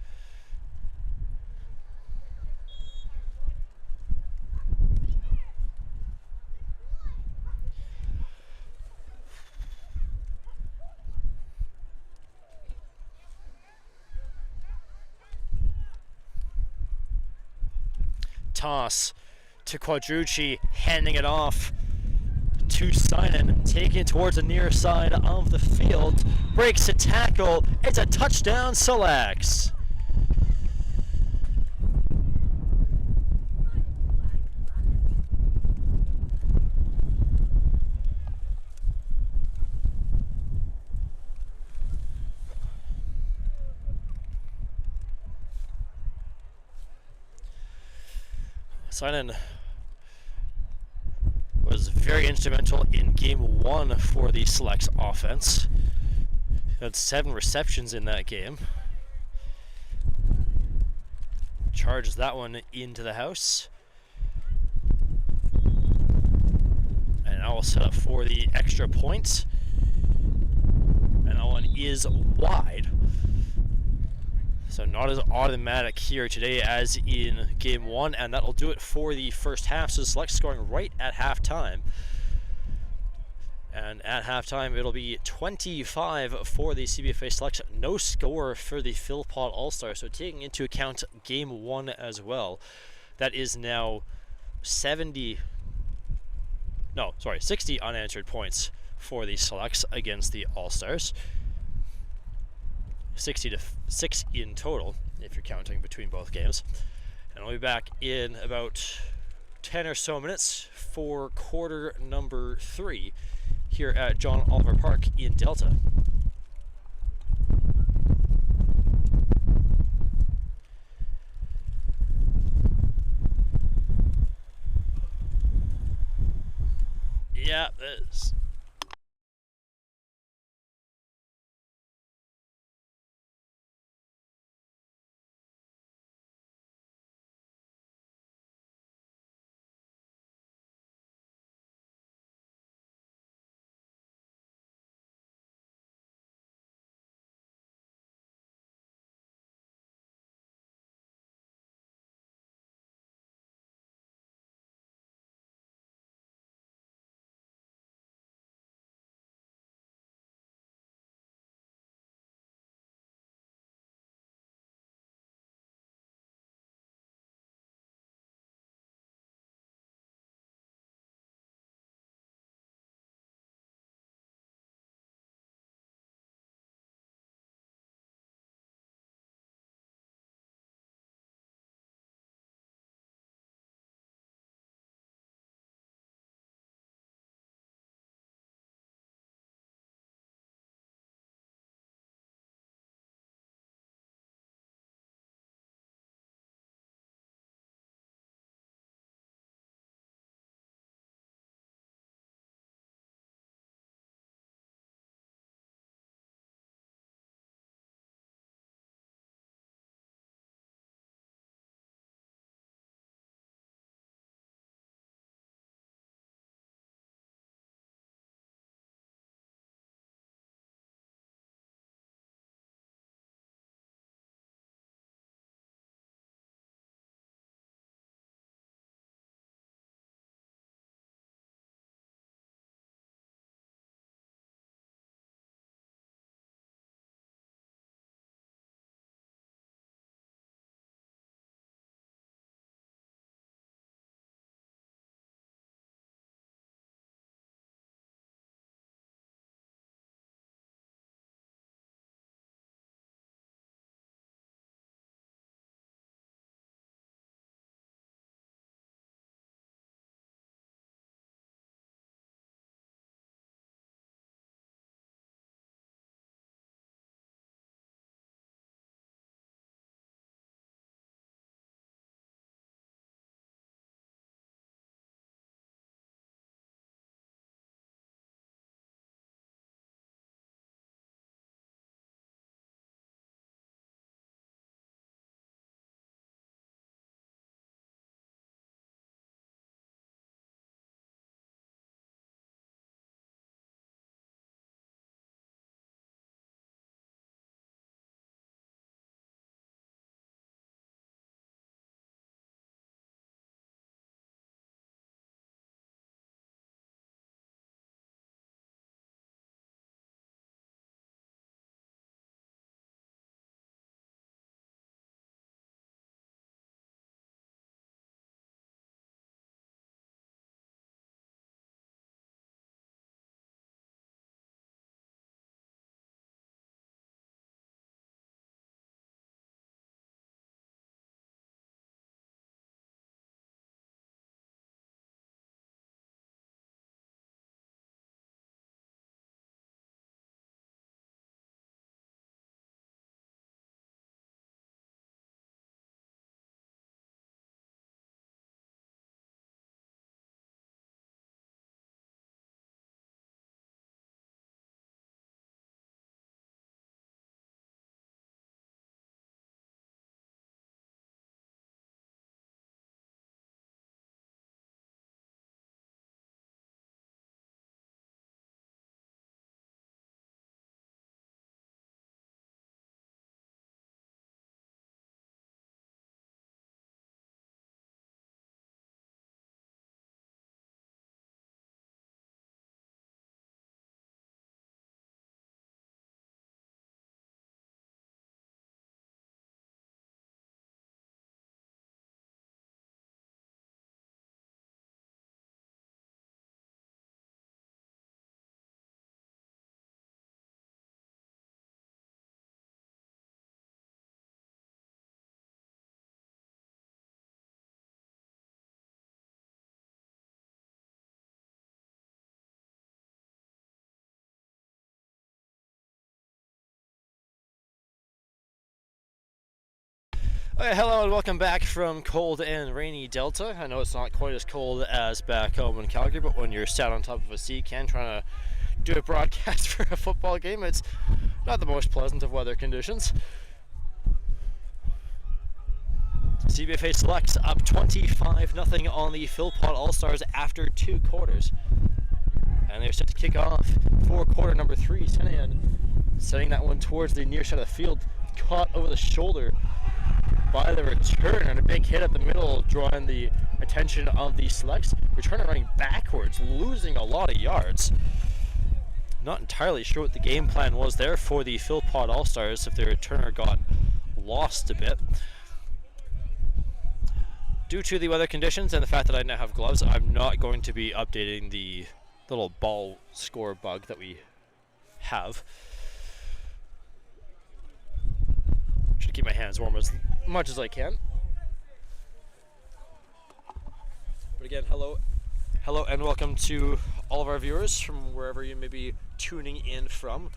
Toss to Quadrucci, handing it off to Sinan, taking it towards the near side of the field, breaks a tackle, it's a touchdown Selects. Sinan was very instrumental in game 1 for the Selects offense. Had 7 receptions in that game. Charged that one into the house. And now we'll set up for the extra point. And that one is wide. So not as automatic here today as in game 1, and that'll do it for the first half. So the Selects scoring right at halftime. And at halftime, it'll be 25 for the CBFA Selects. No score for the Philpot Allstars. So taking into account game 1 as well, that is now 60 unanswered points for the Selects against the Allstars. 60-6 in total, if you're counting between both games. And we'll be back in about 10 or so minutes for quarter number 3 here at John Oliver Park in Delta. Yeah, Hello and welcome back from cold and rainy Delta. I know it's not quite as cold as back home in Calgary, but when you're sat on top of a sea can trying to do a broadcast for a football game, it's not the most pleasant of weather conditions. CBFA Selects up 25-0 on the Philpot Allstars after 2 quarters. And they're set to kick off for quarter number 3. Senayan setting that one towards the near side of the field, caught over the shoulder by the return, and a big hit up the middle, drawing the attention of the Selects. Returner running backwards, losing a lot of yards. Not entirely sure what the game plan was there for the Philpot Allstars if the returner got lost a bit. Due to the weather conditions and the fact that I now have gloves, I'm not going to be updating the little ball score bug that we have. Should keep my hands warm as much as I can. But again, hello and welcome to all of our viewers from wherever you may be tuning in from.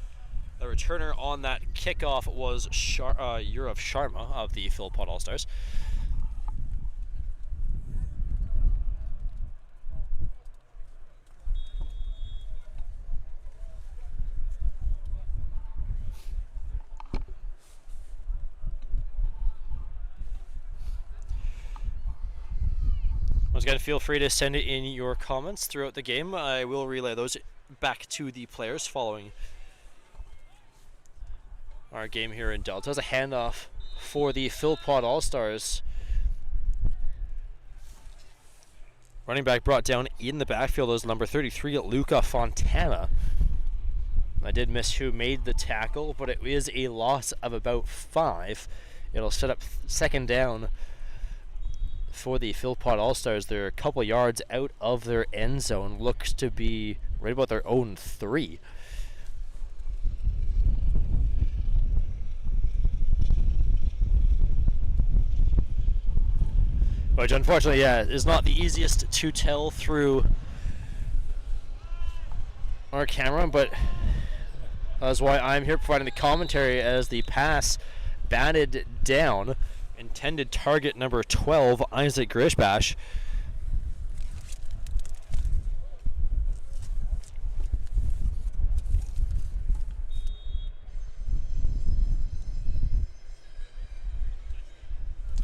The returner on that kickoff was Yurav Sharma of the Philpot Allstars. Once again, feel free to send in your comments throughout the game. I will relay those back to the players following our game here in Delta. As a handoff for the Philpot Allstars. Running back brought down in the backfield is number 33, Luca Fontana. I did miss who made the tackle, but it is a loss of about 5. It'll set up second down for the Philpot Allstars. They're a couple yards out of their end zone. Looks to be right about their own 3. Which unfortunately, is not the easiest to tell through our camera, but that's why I'm here providing the commentary as the pass batted down. Intended target number 12, Isaac Grishbash.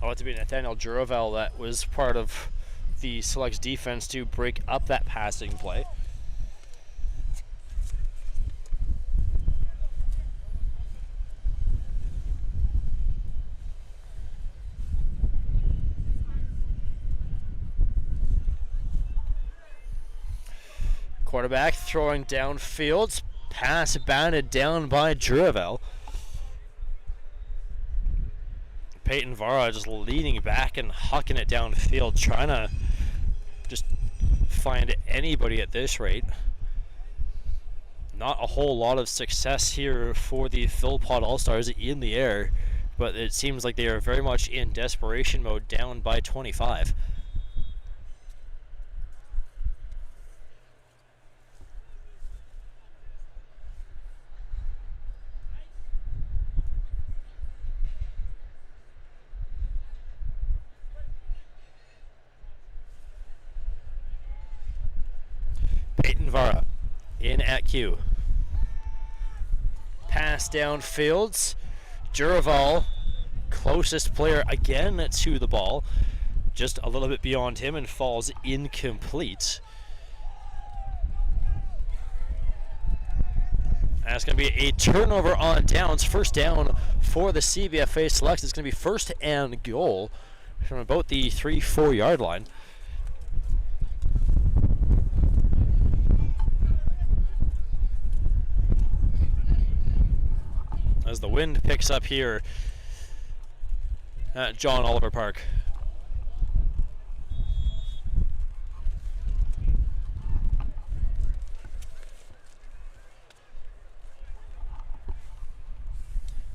I want to be Nathaniel Juravel that was part of the Selects defense to break up that passing play. Quarterback throwing downfield, pass batted down by Juravel. Peyton Vara just leaning back and hucking it downfield, trying to just find anybody at this rate. Not a whole lot of success here for the Philpot Allstars in the air, but it seems like they are very much in desperation mode, down by 25. Peyton Vara in at Q. Pass downfields. Juraval, closest player again to the ball, just a little bit beyond him and falls incomplete. That's going to be a turnover on downs. First down for the CBFA Selects. It's going to be first and goal from about the 3-4 yard line. As the wind picks up here at John Oliver Park.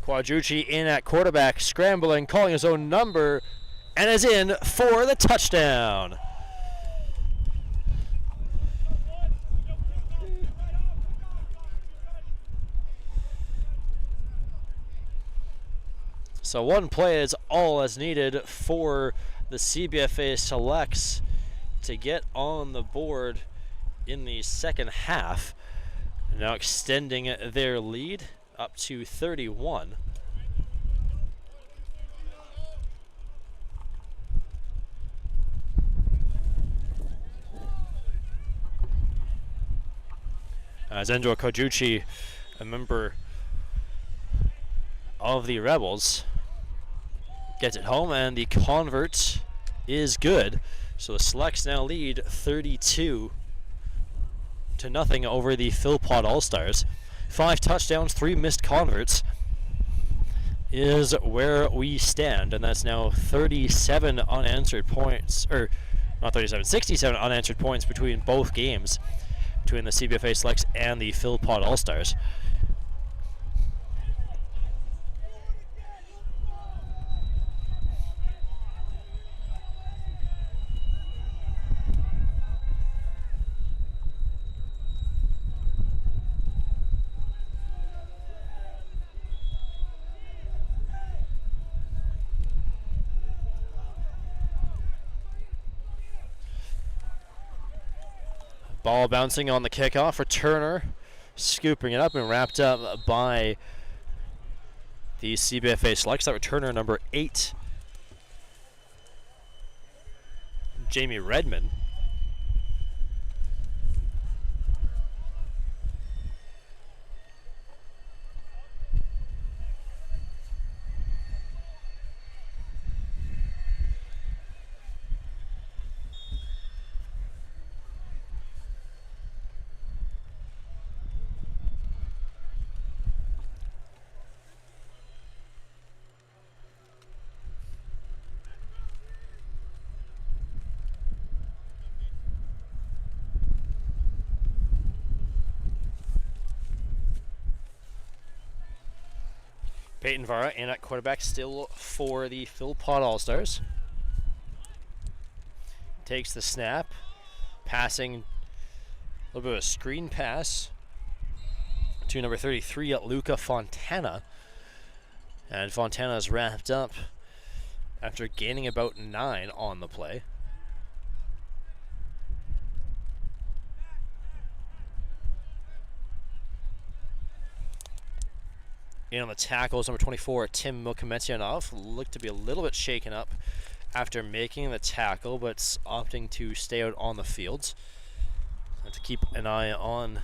Quadrucci in at quarterback, scrambling, calling his own number, and is in for the touchdown. So one play is all as needed for the CBFA Selects to get on the board in the second half. Now extending their lead up to 31. As Endo Kojuchi, a member of the Rebels, gets it home, and the convert is good. So the Selects now lead 32-0 over the Philpot Allstars. 5 touchdowns, 3 missed converts is where we stand, and that's now 37 unanswered points, or not 37, 67 unanswered points between both games, between the CBFA Selects and the Philpot Allstars. Ball bouncing on the kickoff. Returner scooping it up and wrapped up by the CBFA Selects. That returner number 8, Jamie Redmond. Peyton Vara in at quarterback still for the Philpot Allstars. Takes the snap, passing a little bit of a screen pass to number 33 at Luca Fontana. And Fontana is wrapped up after gaining about 9 on the play. In on the tackles, number 24, Tim Milkometsyanov, looked to be a little bit shaken up after making the tackle, but opting to stay out on the field. And to keep an eye on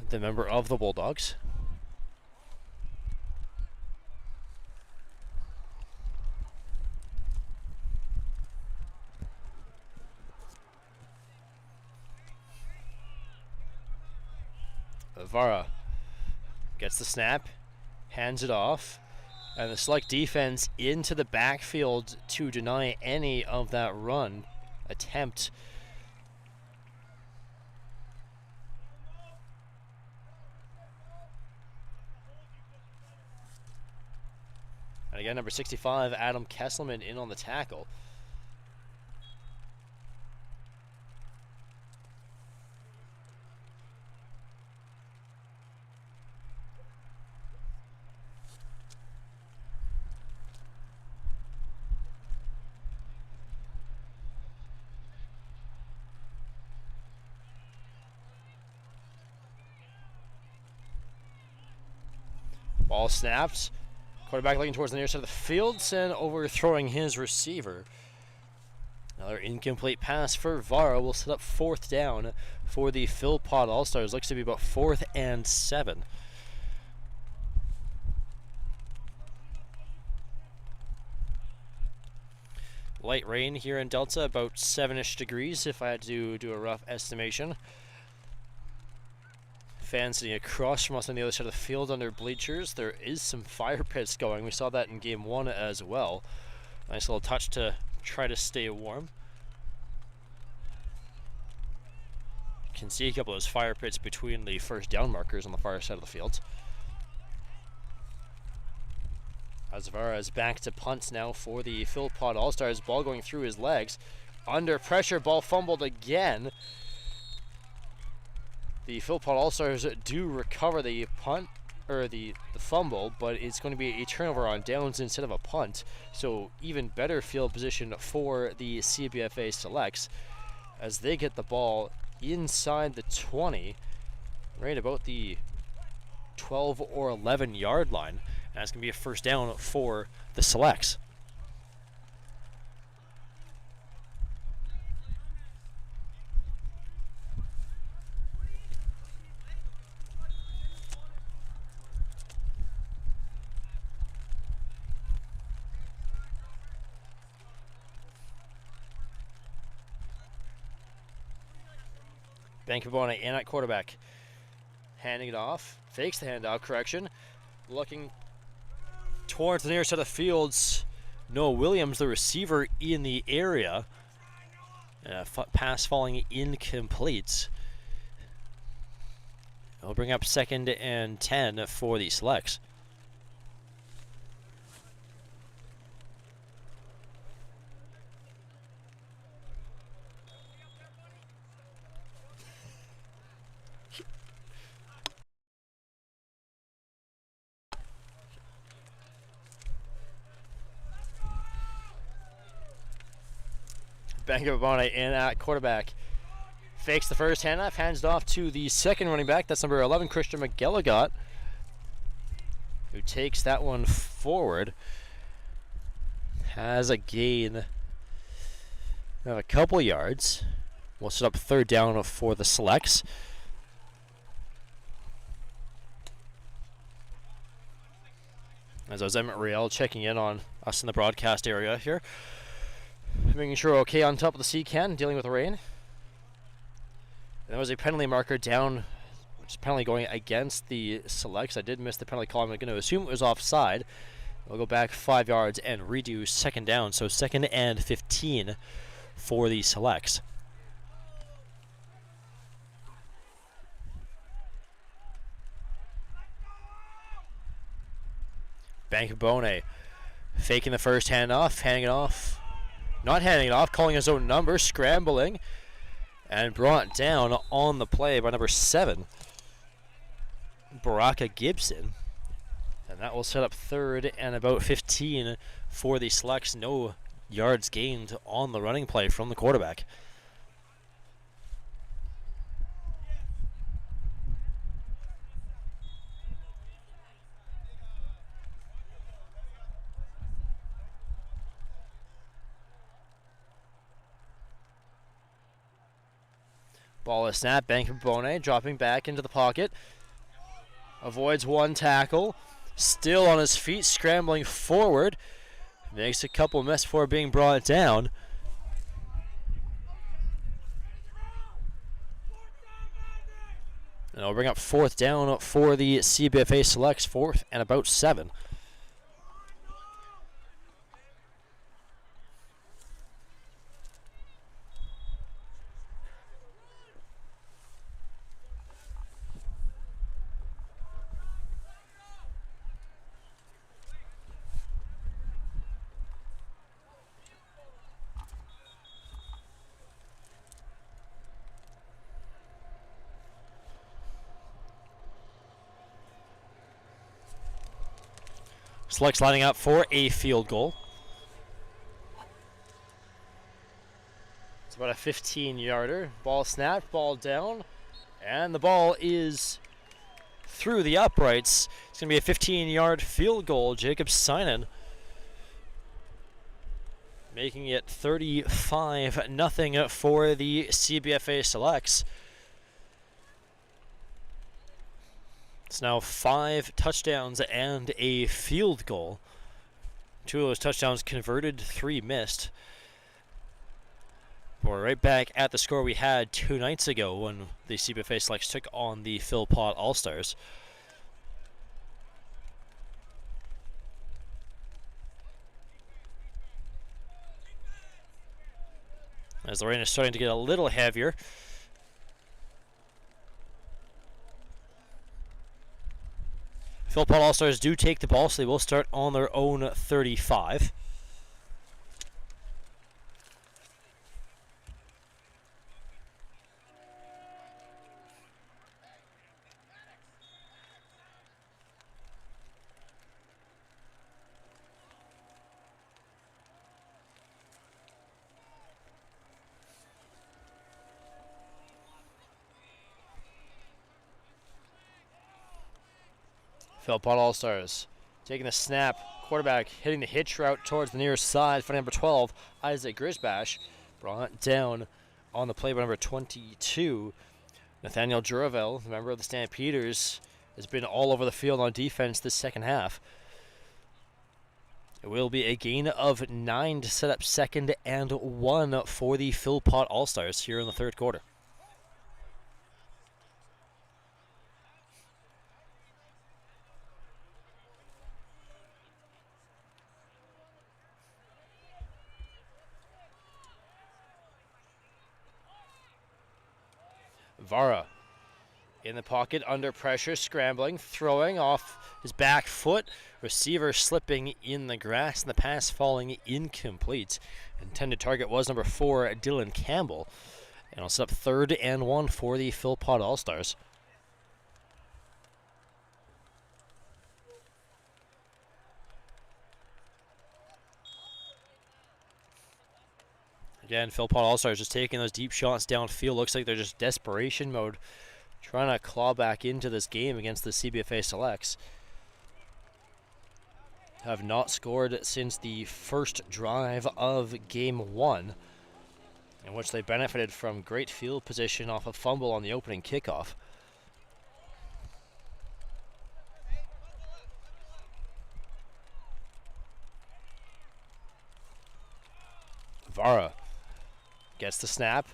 the member of the Bulldogs. Vara gets the snap, hands it off, and the Select defense into the backfield to deny any of that run attempt. And again, number 65, Adam Kesselman in on the tackle. Ball snapped. Quarterback looking towards the near side of the field and overthrowing his receiver. Another incomplete pass for Vara will set up 4th down for the Philpot Allstars. Looks to be about 4th and 7. Light rain here in Delta, about 7-ish degrees if I had to do a rough estimation. Fans sitting across from us on the other side of the field under bleachers. There is some fire pits going. We saw that in game 1 as well. Nice little touch to try to stay warm. You can see a couple of those fire pits between the first down markers on the far side of the field. Azvara is back to punt now for the Philpot Allstars. Ball going through his legs. Under pressure, ball fumbled again. The Philpot Allstars do recover the punt or the fumble, but it's going to be a turnover on downs instead of a punt. So even better field position for the CBFA Selects as they get the ball inside the 20, right about the 12 or 11 yard line. And it's going to be a first down for the Selects. Vancouver in at quarterback. Handing it off. Fakes the handoff. Correction. Looking towards the near side of the fields. Noah Williams, the receiver, in the area. Pass falling incomplete. It'll bring up 2nd and 10 for the Selects. Vancouver in at quarterback. Fakes the first handoff, hands it off to the second running back. That's number 11, Christian McGilligot, who takes that one forward. Has a gain of a couple yards. We'll set up 3rd down for the Selects. As I was Emmett Riel checking in on us in the broadcast area here. Making sure we're okay on top of the C-can, dealing with the rain. And there was a penalty marker down, which is penalty going against the Selects. I did miss the penalty call. I'm going to assume it was offside. We'll go back 5 yards and redo 2nd down. So 2nd and 15 for the Selects. Bankabone faking the first handoff, handing it off. Not handing it off, calling his own number, scrambling, and brought down on the play by number 7, Baraka Gibson. And that will set up 3rd and about 15 for the Selects. No yards gained on the running play from the quarterback. Ball is snapped. Bankabone dropping back into the pocket. Avoids one tackle. Still on his feet, scrambling forward. Makes a couple misses before being brought down. And it'll bring up 4th down for the CBFA Selects. 4th and about 7. Selects lining up for a field goal. It's about a 15-yarder. Ball snapped, ball down, and the ball is through the uprights. It's going to be a 15-yard field goal. Jacob Synan making it 35-0 for the CBFA Selects. It's now 5 touchdowns and a field goal. 2 of those touchdowns converted, 3 missed. We're right back at the score we had 2 nights ago when the CBFA Selects took on the Philpot Allstars. As the rain is starting to get a little heavier. Philpot Allstars do take the ball, so they will start on their own 35. Philpot Allstars taking the snap. Quarterback hitting the hitch route towards the near side for number 12, Isaac Grisbash. Brought down on the play by number 22, Nathaniel Juravel, member of the Stampeders, has been all over the field on defense this second half. It will be a gain of 9 to set up 2nd and 1 for the Philpot Allstars here in the third quarter. Vara in the pocket, under pressure, scrambling, throwing off his back foot. Receiver slipping in the grass, and the pass falling incomplete. Intended target was number 4, Dylan Campbell. And it'll set up 3rd and 1 for the Philpot Allstars. Again, Philpot Allstars just taking those deep shots downfield. Looks like they're just desperation mode, trying to claw back into this game against the CBFA Selects. Have not scored since the first drive of Game 1, in which they benefited from great field position off a fumble on the opening kickoff. Vara gets the snap.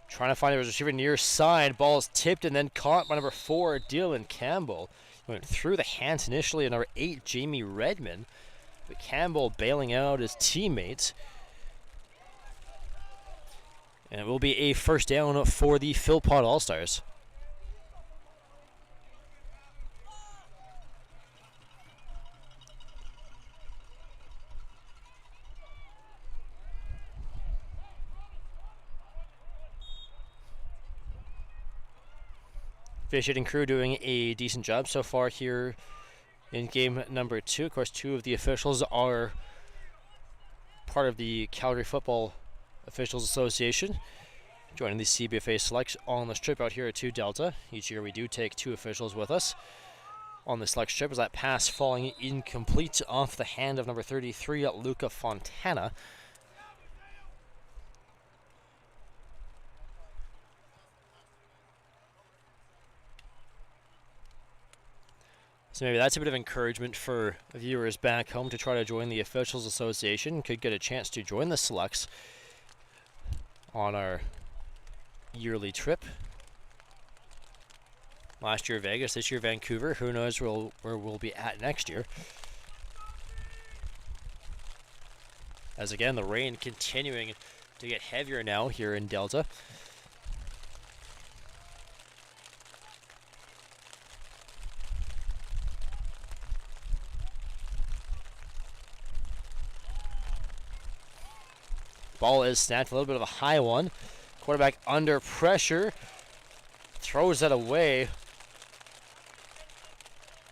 Trying to find a receiver near side. Ball is tipped and then caught by number 4, Dylan Campbell. Went through the hands initially of number 8, Jamie Redmond. But Campbell bailing out his teammates. And it will be a first down for the Philpot Allstars. Fish hitting crew doing a decent job so far here in game number 2. Of course, 2 of the officials are part of the Calgary Football Officials Association, joining the CBFA Selects on this trip out here at 2 Delta. Each year we do take 2 officials with us on the Selects trip, as that pass falling incomplete off the hand of number 33, Luca Fontana. So maybe that's a bit of encouragement for viewers back home to try to join the Officials Association. Could get a chance to join the Selects on our yearly trip. Last year Vegas, this year Vancouver. Who knows where we'll be at next year. As again, the rain continuing to get heavier now here in Delta. Ball is snapped, a little bit of a high one. Quarterback under pressure. Throws that away.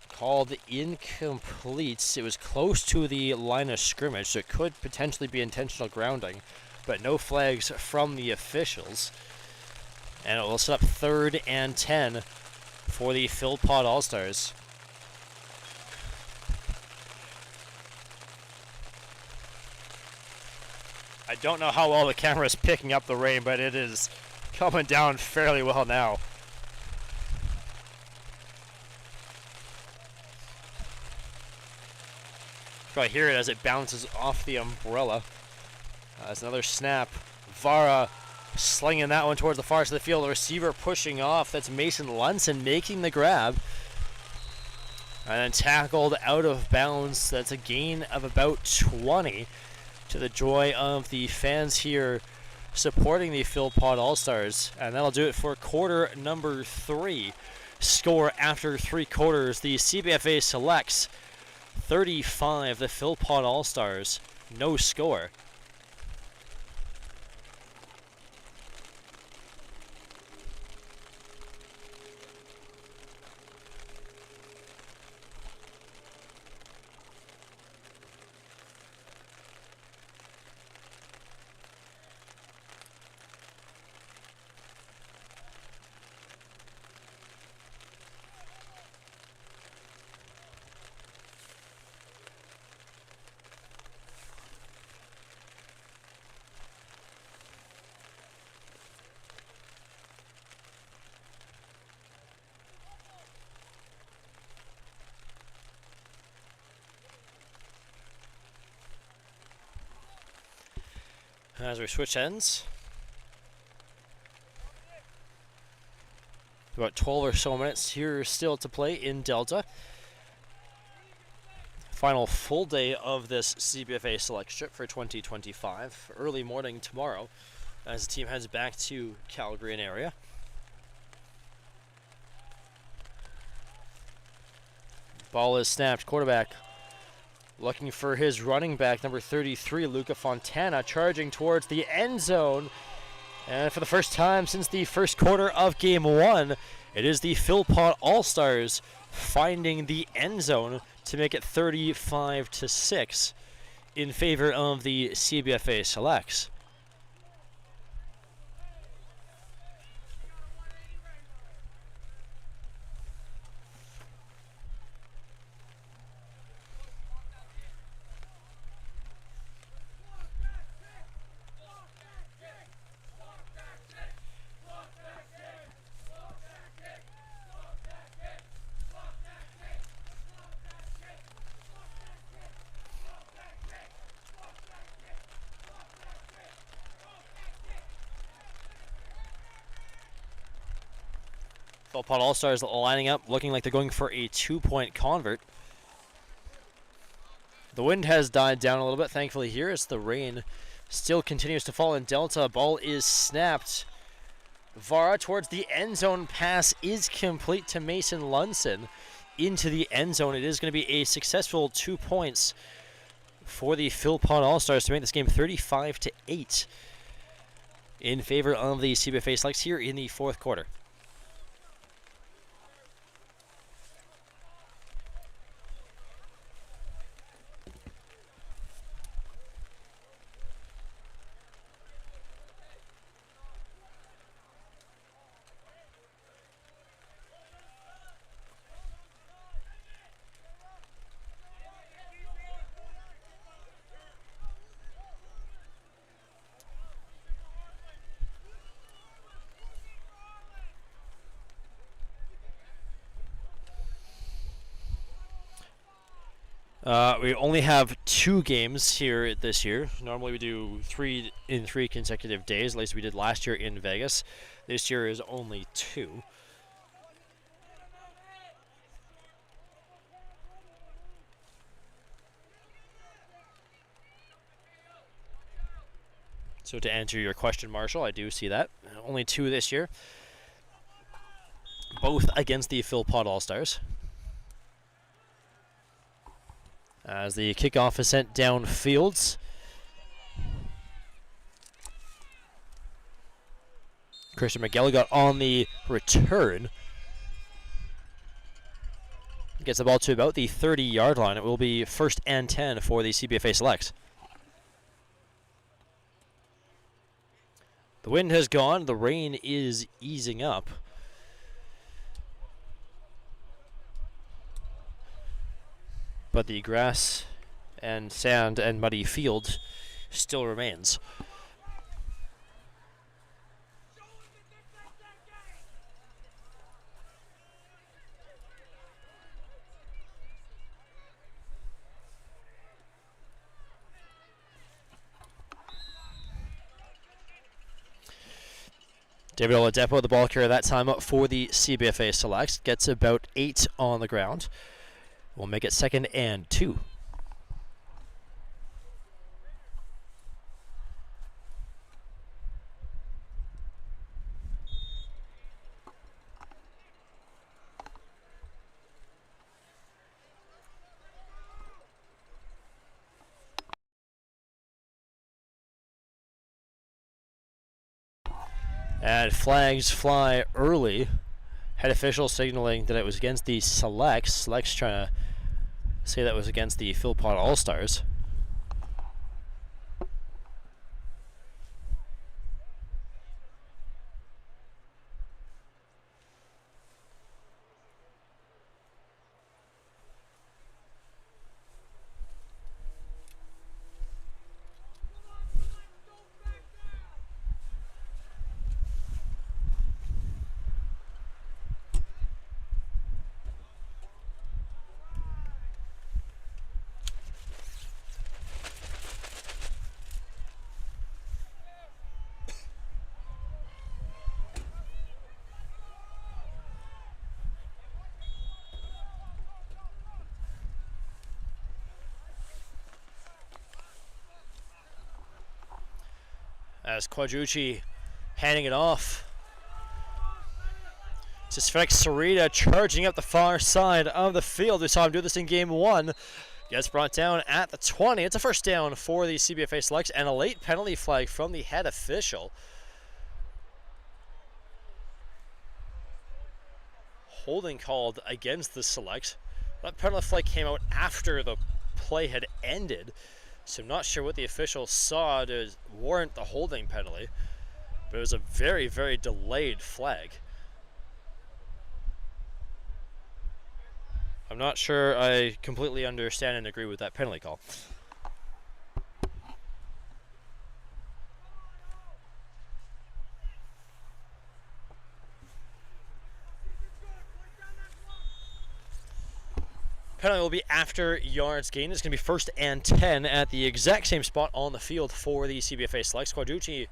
Called incomplete. It was close to the line of scrimmage, so it could potentially be intentional grounding, but no flags from the officials. And it will set up 3rd and 10 for the Philpot Allstars. I don't know how well the camera is picking up the rain, but it is coming down fairly well now. Probably hear it as it bounces off the umbrella. As another snap. Vara slinging that one towards the far side of the field. The receiver pushing off. That's Mason Lunson making the grab. And then tackled out of bounds. That's a gain of about 20. To the joy of the fans here supporting the Philpot Allstars. And that'll do it for quarter number 3. Score after 3 quarters. The CBFA Selects 35. The Philpot Allstars no score. As we switch ends. About 12 or so minutes here still to play in Delta. Final full day of this CBFA Selects trip for 2025. Early morning tomorrow as the team heads back to Calgary and area. Ball is snapped. Quarterback looking for his running back, number 33, Luca Fontana, charging towards the end zone. And for the first time since the first quarter of Game 1, it is the Philpot Allstars finding the end zone to make it 35-6 in favor of the CBFA Selects. Philpot Allstars lining up, looking like they're going for a 2-point convert. The wind has died down a little bit, thankfully, here as the rain still continues to fall in Delta. Ball is snapped. Vara towards the end zone. Pass is complete to Mason Lunson into the end zone. It is going to be a successful 2 points for the Philpot Allstars to make this game 35-8 in favor of the CBFA Selects here in the fourth quarter. We only have 2 games here this year. Normally we do 3 in 3 consecutive days, at least we did last year in Vegas. This year is only 2. So to answer your question, Marshall, I do see that. Only 2 this year. Both against the Philpot Allstars. As the kickoff is sent downfield. Christian McGilligot on the return. Gets the ball to about the 30-yard line. It will be 1st and 10 for the CBFA Selects. The wind has gone. The rain is easing up. But the grass and sand and muddy field still remains. David Oladipo, the ball carrier that time up for the CBFA Selects, gets about 8 on the ground. We'll make it 2nd and 2. And flags fly early. Head official signaling that it was against the Selects. Selects trying to say that was against the Philpot Allstars. as Quadrucci handing it off. This is Felix Sarita charging up the far side of the field. We saw him do this in game 1. Gets brought down at the 20. It's a first down for the CBFA Selects and a late penalty flag from the head official. Holding called against the Selects. That penalty flag came out after the play had ended, so I'm not sure what the official saw to warrant the holding penalty, but it was a very, very delayed flag. I'm not sure I completely understand and agree with that penalty call. Penalty will be after yards gained. It's going to be 1st and 10 at the exact same spot on the field for the CBFA Selects. Quadrucci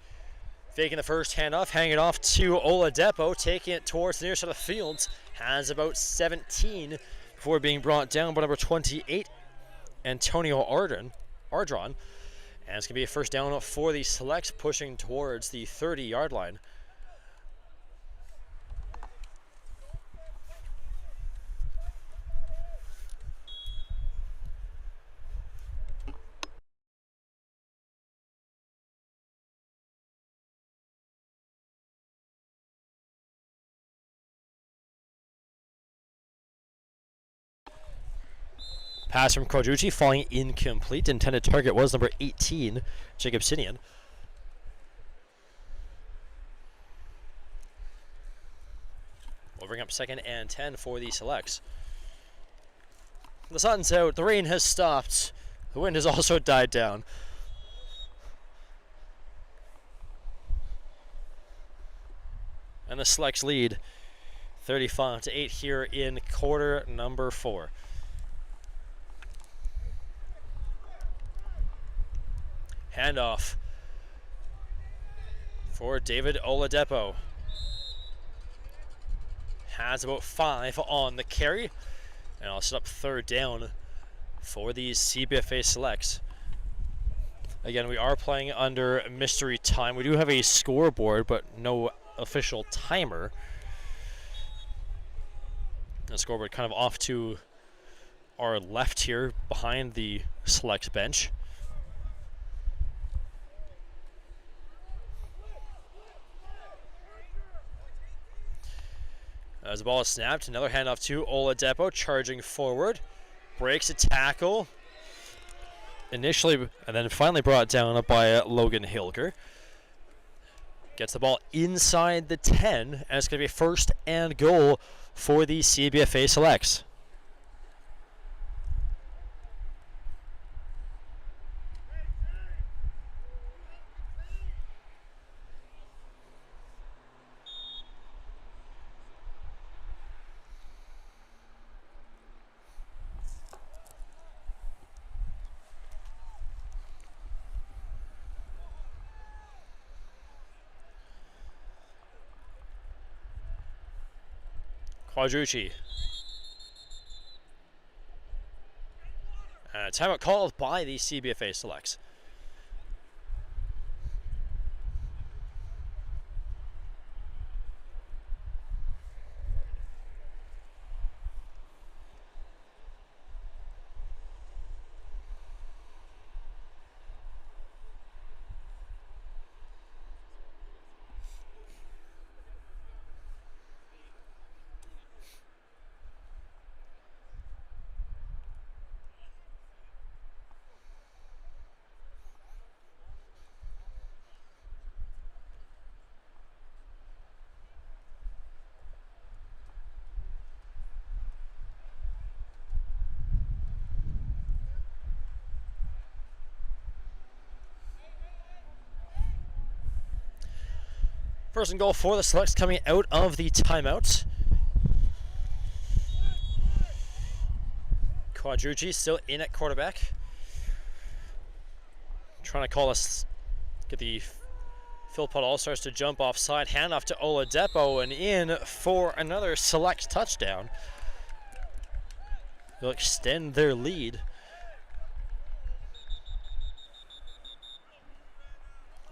faking the first handoff, hanging it off to Oladipo, taking it towards the near side of the field. Has about 17 before being brought down by number 28, Antonio Ardron. And it's going to be a first down for the Selects, pushing towards the 30-yard line. Pass from Quadrucci falling incomplete. Intended target was number 18, Jacob Sinian. We'll bring up 2nd and 10 for the Selects. The sun's out. The rain has stopped. The wind has also died down. And the Selects lead 35-8 here in quarter number 4. Handoff for David Oladipo. Has about 5 on the carry. And I'll set up 3rd down for these CBFA Selects. Again, we are playing under mystery time. We do have a scoreboard, but no official timer. The scoreboard kind of off to our left here behind the Selects bench. As the ball is snapped, another handoff to Oladipo, charging forward, breaks a tackle initially, and then finally brought down by Logan Hilger. Gets the ball inside the 10, and it's going to be 1st and goal for the CBFA Selects. Quadrucci. Timeout called by the CBFA Selects. First and goal for the Selects coming out of the timeout. Quadrucci still in at quarterback. Trying to call us, get the Philpot Allstars to jump offside. Handoff to Oladipo and in for another Selects touchdown. They'll extend their lead.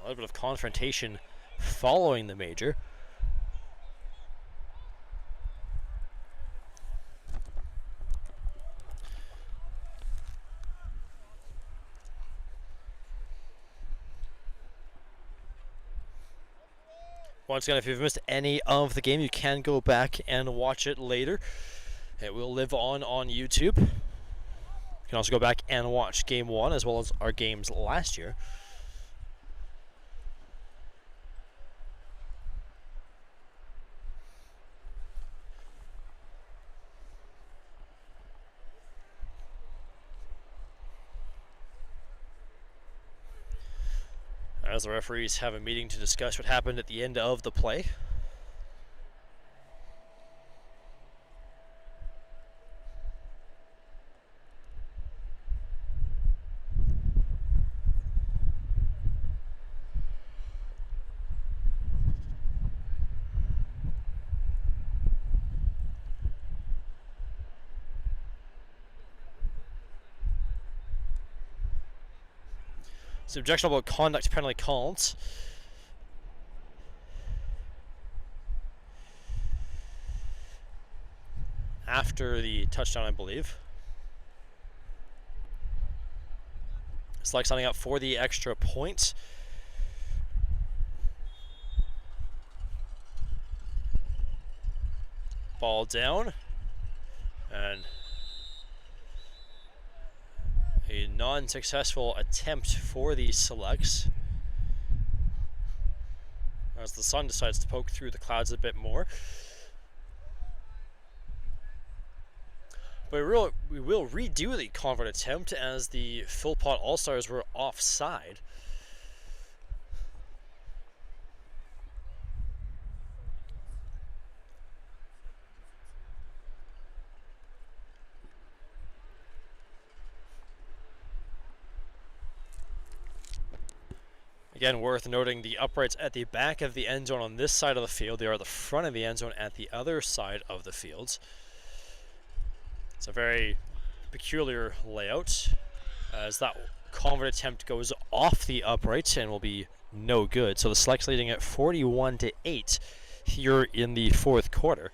A little bit of confrontation following the major. Once again, if you've missed any of the game, you can go back and watch it later. It will live on YouTube. You can also go back and watch Game 1 as well as our games last year. As the referees have a meeting to discuss what happened at the end of the play. It's objectionable conduct penalty called. After the touchdown, I believe. Selects signing up for the extra point. Ball down. And a non-successful attempt for the Selects, as the sun decides to poke through the clouds a bit more. But we will redo the convert attempt as the Philpot Allstars were offside. Again, worth noting the uprights at the back of the end zone on this side of the field. They are the front of the end zone at the other side of the field. It's a very peculiar layout, as that convert attempt goes off the upright and will be no good. So the Selects leading at 41-8 here in the fourth quarter.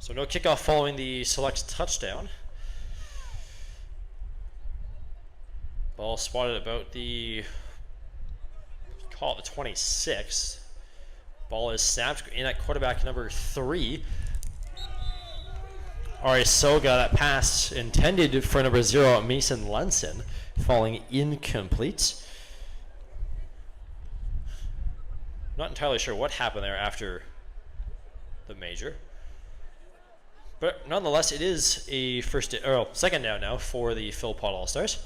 So no kickoff following the Selects touchdown. Ball spotted about the, call it the 26. Ball is snapped in at quarterback number 3. Arisoga, that pass intended for number 0, Mason Lenson, falling incomplete. Not entirely sure what happened there after the major. But nonetheless, it is a second down now for the Philpot Allstars.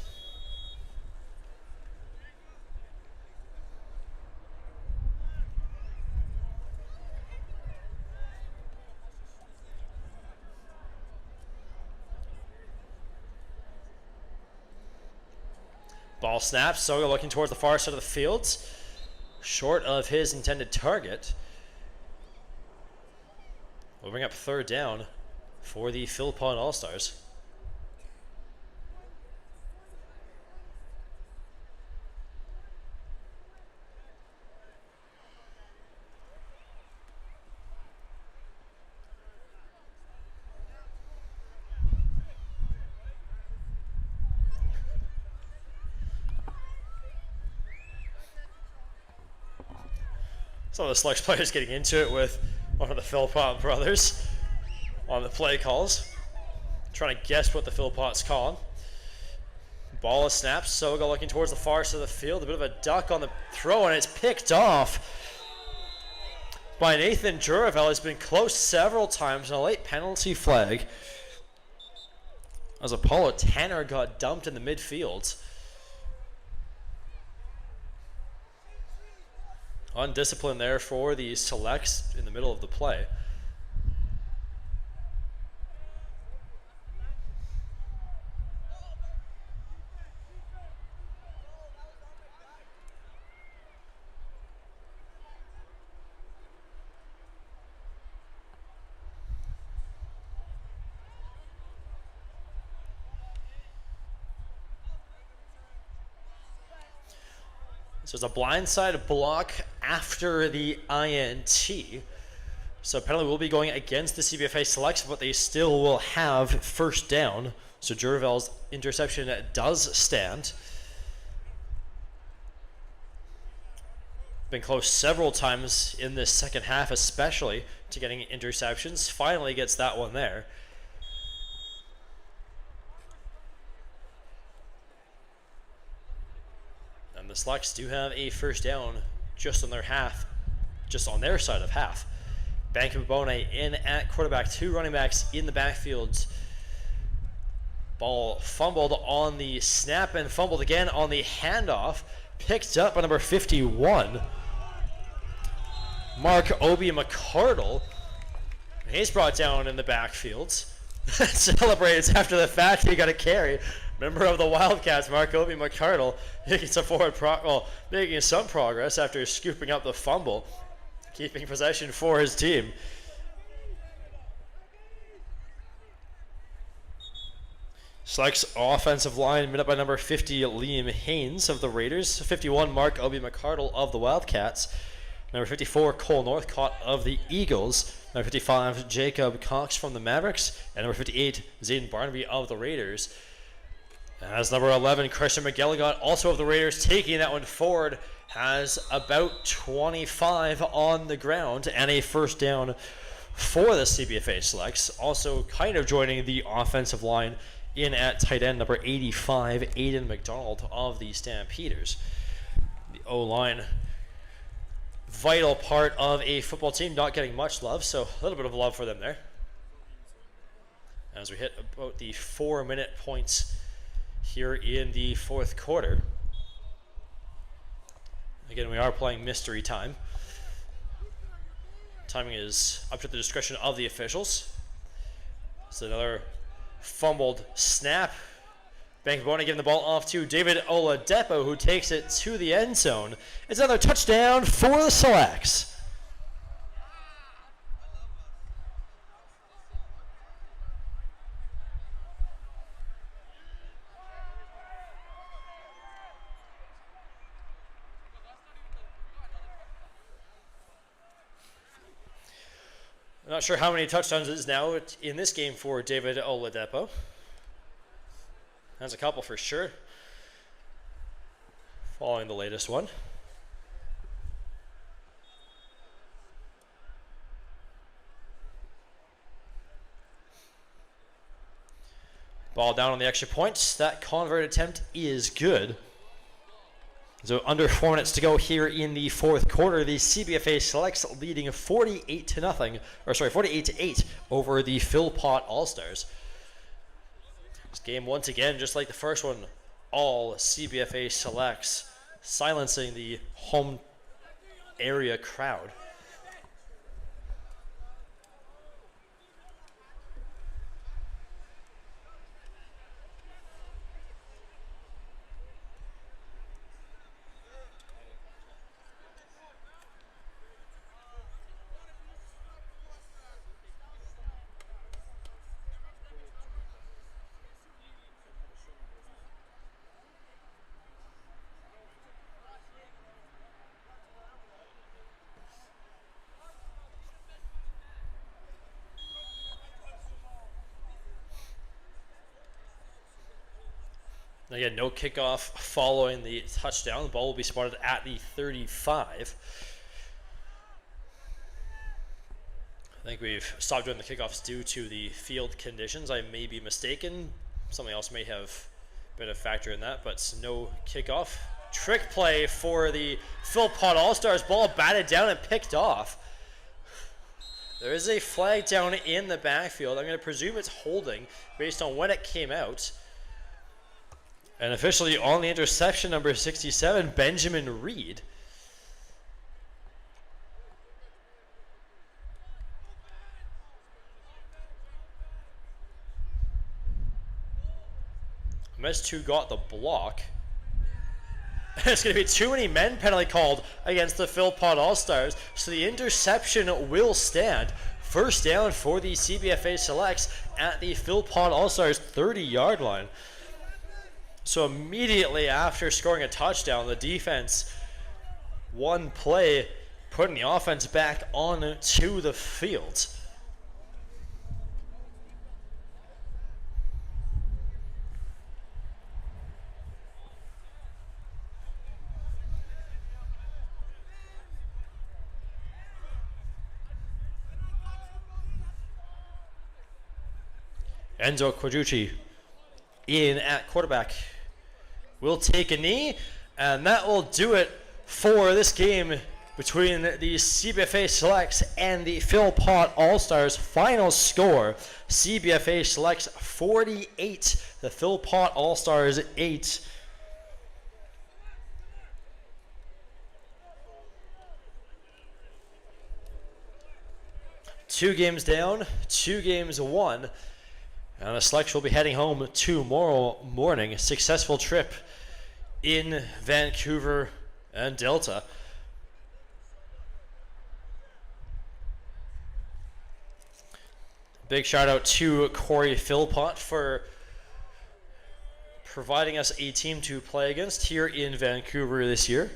Ball Ball snaps. Soga looking towards the far side of the field. Short of his intended target. We'll bring up third down for the Philpot Allstars. Some of the Selects players getting into it with one of the Philpot brothers on the play calls. Trying to guess what the Philpot's calling. Ball is snapped. Soga looking towards the far side of the field. A bit of a duck on the throw, and it's picked off by Nathan Juravel. Has been close several times, and a late penalty flag as Apollo Tanner got dumped in the midfield. Undisciplined there for the Selects in the middle of the play. So it's a blindside block after the INT. So penalty will be going against the CBFA Selects, but they still will have first down. So Juravel's interception does stand. Been close several times in this second half, especially to getting interceptions. Finally gets that one there. The Selects do have a first down just on their side of half. Vancouver in at quarterback, 2 running backs in the backfield. Ball fumbled on the snap and fumbled again on the handoff. Picked up by number 51, Mark Obi McCardle. He's brought down in the backfield. Celebrates after the fact he got a carry. Member of the Wildcats, Mark Obi McCardle, making some progress after scooping up the fumble, keeping possession for his team. Selects offensive line made up by number 50, Liam Haynes of the Raiders, 51, Mark Obi McCardle of the Wildcats, number 54, Cole Northcott of the Eagles, number 55, Jacob Cox from the Mavericks, and number 58, Zayden Barnaby of the Raiders. As number 11, Christian McGilligot, also of the Raiders, taking that one forward, has about 25 on the ground and a first down for the CBFA Selects. Also kind of joining the offensive line in at tight end, number 85, Aiden McDonald of the Stampeders. The O-line, vital part of a football team, not getting much love, so a little bit of love for them there. As we hit about the 4-minute points here in the fourth quarter. Again, we are playing mystery time. Timing is up to the discretion of the officials. It's another fumbled snap. Vancouver giving the ball off to David Oladipo, who takes it to the end zone. It's another touchdown for the Selects. I'm not sure how many touchdowns it is now in this game for David Oladipo. Has a couple for sure, following the latest one. Ball down on the extra point. That convert attempt is good. So under 4 minutes to go here in the fourth quarter, the CBFA Selects leading 48-8 over the Philpot Allstars. This game once again, just like the first one, all CBFA Selects, silencing the home area crowd. Again, no kickoff following the touchdown. The ball will be spotted at the 35. I think we've stopped doing the kickoffs due to the field conditions. I may be mistaken. Something else may have been a factor in that, but no kickoff. Trick play for the Philpot Allstars. Ball batted down and picked off. There is a flag down in the backfield. I'm going to presume it's holding based on when it came out. And officially on the interception, number 67, Benjamin Reed. Missed who got the block. It's going to be too many men penalty called against the Philpot Allstars, so the interception will stand. First down for the CBFA Selects at the Philpot Allstars 30-yard line. So immediately after scoring a touchdown, the defense, one play, putting the offense back onto the field. Enzo Quadrucci in at quarterback will take a knee, and that will do it for this game between the CBFA Selects and the Philpot Allstars. Final score, CBFA Selects 48, the Philpot Allstars 8. Two games down, 2 games won. And the Selects will be heading home tomorrow morning. A successful trip in Vancouver and Delta. Big shout out to Corey Philpot for providing us a team to play against here in Vancouver this year.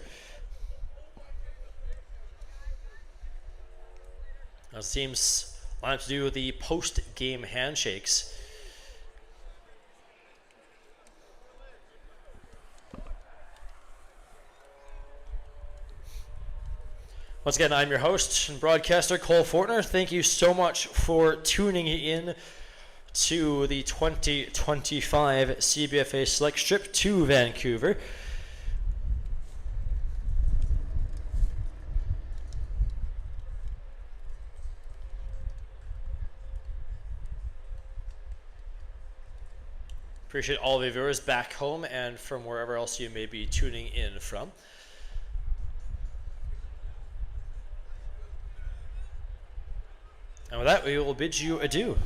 As teams line up to do the post-game handshakes. Once again, I'm your host and broadcaster, Cole Fortner. Thank you so much for tuning in to the 2025 CBFA Select trip to Vancouver. Appreciate all of the viewers back home and from wherever else you may be tuning in from. And with that, we will bid you adieu.